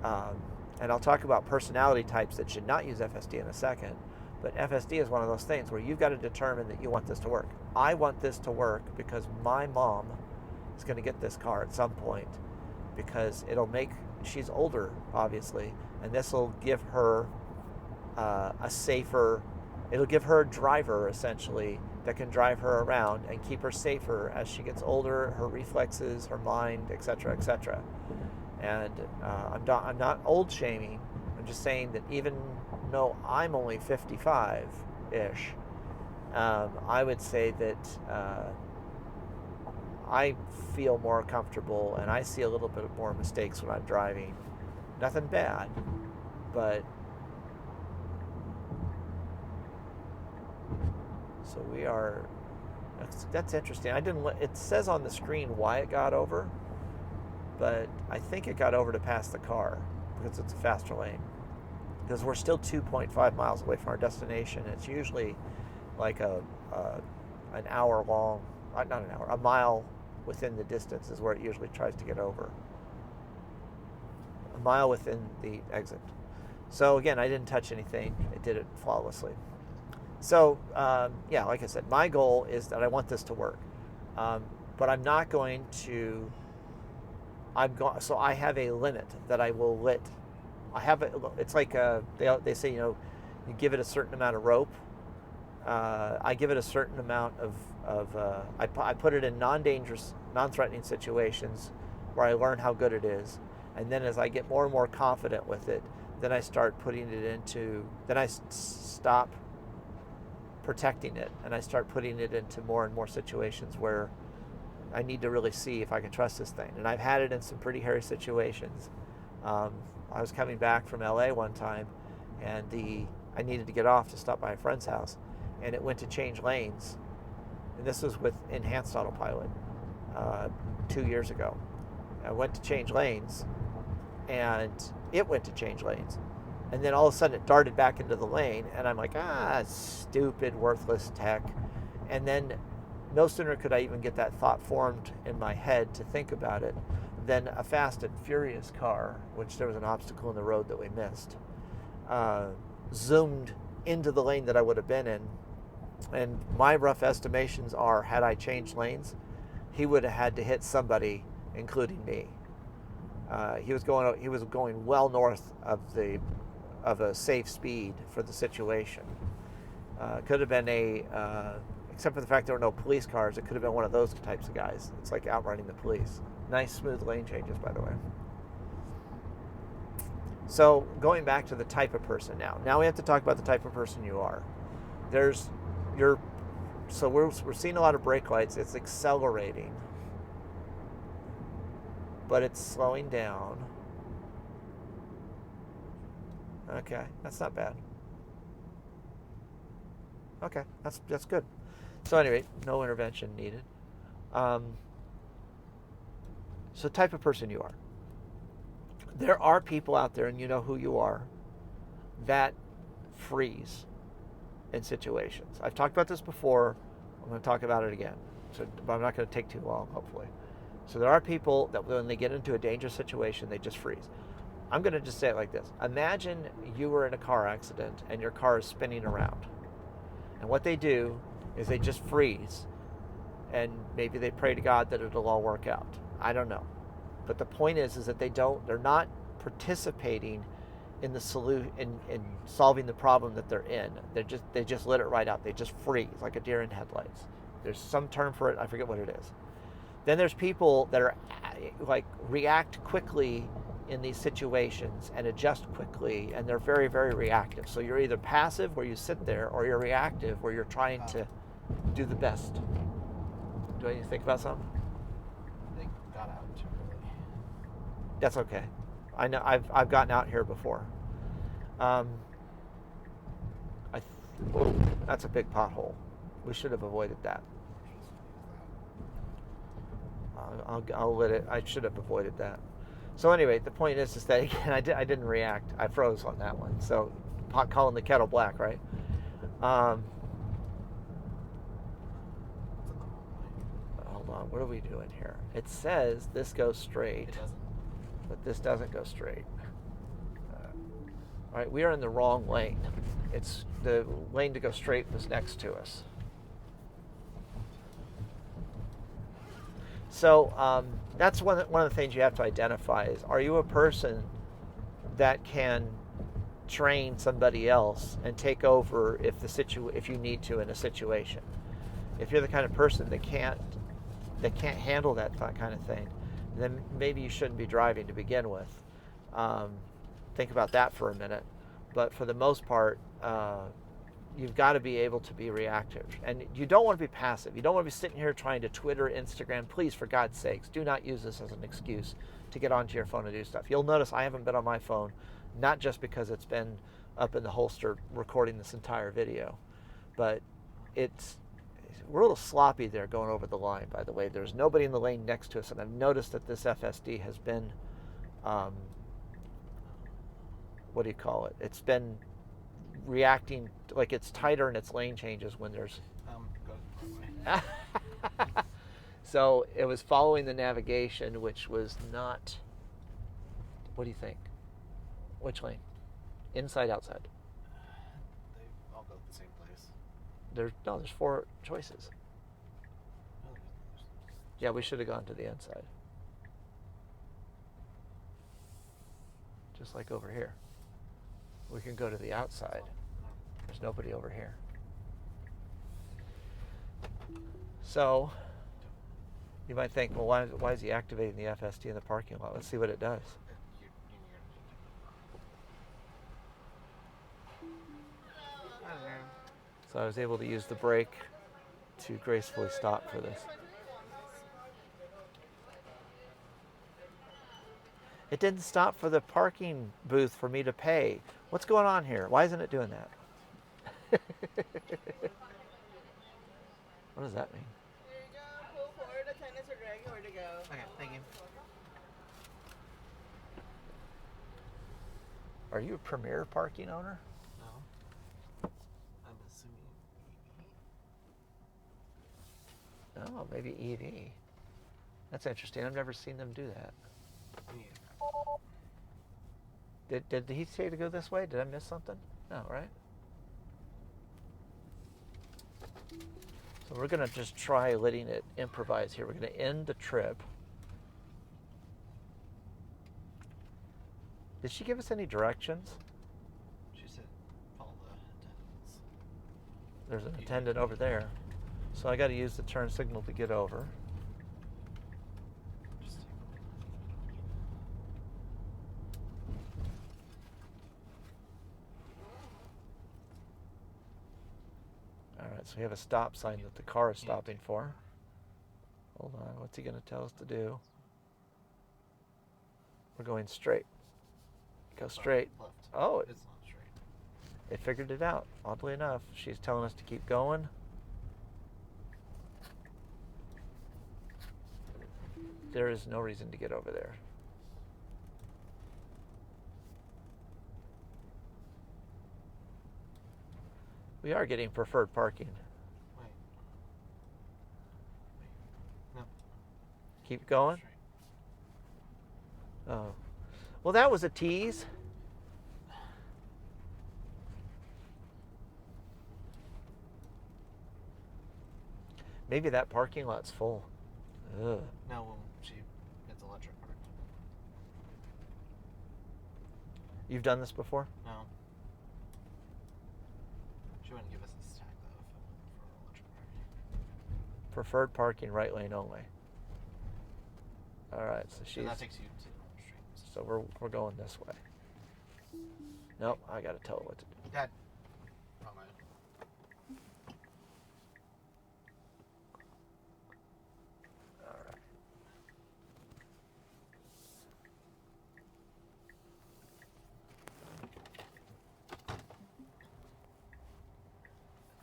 Speaker 1: and I'll talk about personality types that should not use FSD in a second, but FSD is one of those things where you've got to determine that you want this to work. I want this to work because my mom is going to get this car at some point, because she's older, obviously, and this will give her it'll give her a driver, essentially, that can drive her around and keep her safer as she gets older, her reflexes, her mind, etc., etc. And I'm not old shaming. I'm just saying that even though I'm only 55-ish, I would say that I feel more comfortable, and I see a little bit more mistakes when I'm driving. Nothing bad, but so we are. That's interesting. It says on the screen why it got over, but I think it got over to pass the car because it's a faster lane. Because we're still 2.5 miles away from our destination. It's usually like an hour long, not an hour, a mile within the distance is where it usually tries to get over. A mile within the exit. So again, I didn't touch anything. It did it flawlessly. So yeah, like I said, my goal is that I want this to work. But I'm not going to, so I have a limit that I will let. It's like they say, you give it a certain amount of rope. I give it a certain amount I put it in non-dangerous, non-threatening situations where I learn how good it is. And then as I get more and more confident with it, then I start then I stop protecting it, and I start putting it into more and more situations where I need to really see if I can trust this thing. And I've had it in some pretty hairy situations. I was coming back from LA one time, and I needed to get off to stop by a friend's house, and it went to change lanes. And this was with enhanced autopilot 2 years ago. I went to change lanes, and it went to change lanes. And then all of a sudden it darted back into the lane, and I'm like, stupid, worthless tech. And then no sooner could I even get that thought formed in my head to think about it than a fast and furious car, which there was an obstacle in the road that we missed, zoomed into the lane that I would have been in. And my rough estimations are, had I changed lanes, he would have had to hit somebody, including me. He was going well north of a safe speed for the situation. Could have been except for the fact there were no police cars, it could have been one of those types of guys. It's like outrunning the police. Nice smooth lane changes, by the way. So going back to the type of person now. Now we have to talk about the type of person you are. So we're seeing a lot of brake lights. It's accelerating, but it's slowing down. Okay, that's not bad. Okay, that's good. So anyway, no intervention needed. So type of person you are. There are people out there, and you know who you are, that freeze in situations. I've talked about this before. I'm going to talk about it again. But I'm not going to take too long, hopefully. So there are people that when they get into a dangerous situation, they just freeze. I'm going to just say it like this. Imagine you were in a car accident and your car is spinning around. And what they do is they just freeze. And maybe they pray to God that it'll all work out. I don't know. But the point is that they're not participating in the solution, in solving the problem that they're in. They just let it right out. They just freeze like a deer in headlights. There's some term for it. I forget what it is. Then there's people that are like react quickly in these situations and adjust quickly, and they're very, very reactive. So you're either passive where you sit there, or you're reactive where you're trying to do the best. Do I need to think about something?
Speaker 2: They got out too early.
Speaker 1: That's okay. I know I've gotten out here before. That's a big pothole. We should have avoided that. I'll let it. I should have avoided that. So anyway, the point is that again, I didn't react. I froze on that one. So pot calling the kettle black, right? Hold on. What are we doing here? It says this goes straight.
Speaker 2: It doesn't.
Speaker 1: But this doesn't go straight. All right, we are in the wrong lane. It's the lane to go straight was next to us. So that's one of the things you have to identify is, are you a person that can train somebody else and take over if you need to in a situation? If you're the kind of person that can't handle that kind of thing, then maybe you shouldn't be driving to begin with. Think about that for a minute. But for the most part, you've got to be able to be reactive. And you don't want to be passive. You don't want to be sitting here trying to Twitter, Instagram. Please, for God's sakes, do not use this as an excuse to get onto your phone and do stuff. You'll notice I haven't been on my phone, not just because it's been up in the holster recording this entire video, but we're a little sloppy there going over the line, by the way. There's nobody in the lane next to us, and I've noticed that this FSD has been, what do you call it? It's been reacting, like it's tighter in its lane changes when there's...
Speaker 2: Go the wrong way.
Speaker 1: So it was following the navigation, which was not... What do you think? Which lane? Inside, outside?
Speaker 2: They all go to the same place.
Speaker 1: There's 4 choices.
Speaker 2: Oh,
Speaker 1: Yeah, we should have gone to the inside. Just like over here. We can go to the outside. There's nobody over here. So you might think, well, why is he activating the FSD in the parking lot? Let's see what it does. So I was able to use the brake to gracefully stop for this. It didn't stop for the parking booth for me to pay. What's going on here? Why isn't it doing that? What does that mean?
Speaker 3: Here you go. Pull forward. Attendants are dragging where to go.
Speaker 2: Okay, thank you.
Speaker 1: Are you a premier parking owner?
Speaker 2: No. I'm assuming.
Speaker 1: maybe EV. That's interesting. I've never seen them do that.
Speaker 2: Me either.
Speaker 1: Did he say to go this way? Did I miss something? No, right? So we're going to just try letting it improvise here. We're going to end the trip. Did she give us any directions?
Speaker 2: She said follow the attendants.
Speaker 1: There's an attendant over there. So I got to use the turn signal to get over.
Speaker 2: Just
Speaker 1: All right, so we have a stop sign that the car is stopping for. Hold on, what's he going to tell us to do? We're going straight. Go straight.
Speaker 2: left.
Speaker 1: Oh,
Speaker 2: It's not straight.
Speaker 1: it figured it out, oddly enough. She's telling us to keep going. There is no reason to get over there. We are getting preferred parking.
Speaker 2: Wait. No.
Speaker 1: Keep going.
Speaker 2: Straight.
Speaker 1: Oh. Well, that was a tease. Maybe that parking lot's full. Ugh.
Speaker 2: No, when she gets electric parked.
Speaker 1: You've done this before?
Speaker 2: No. She wouldn't give us this tag though if it wasn't for electric parking.
Speaker 1: Preferred parking, right lane only. All right, so she's.
Speaker 2: And that takes you to the street.
Speaker 1: So we're going this way. Nope, I gotta tell it what to do.
Speaker 2: Dad. Wrong way.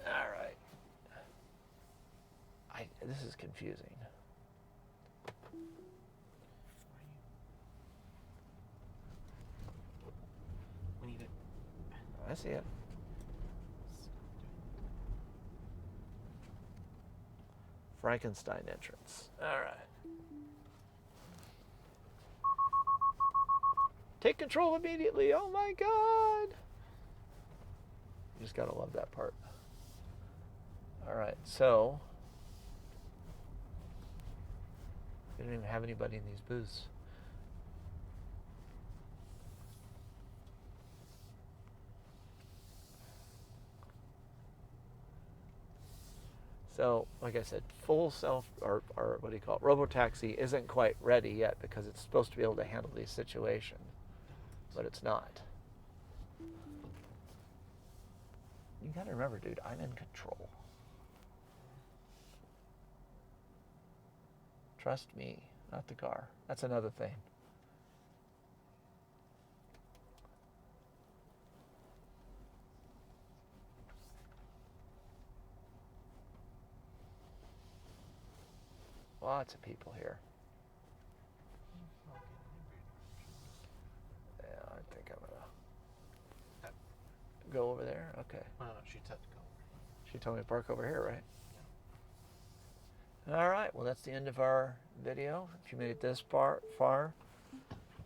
Speaker 1: All right. All right. This is confusing.
Speaker 2: We need it.
Speaker 1: I see it. Frankenstein entrance. All right. Take control immediately. Oh my God. You just gotta love that part. All right, so we don't even have anybody in these booths. So, like I said, full self, or what do you call it, Robo-Taxi isn't quite ready yet because it's supposed to be able to handle these situations, but it's not. You gotta remember, dude, I'm in control. Trust me, not the car. That's another thing. Lots of people here. Yeah, I think I'm gonna go over there. Okay.
Speaker 2: No, she said to go.
Speaker 1: She told me to park over here, right? All right. Well, that's the end of our video. If you made it this far,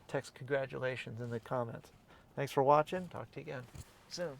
Speaker 1: text congratulations in the comments. Thanks for watching. Talk to you again soon.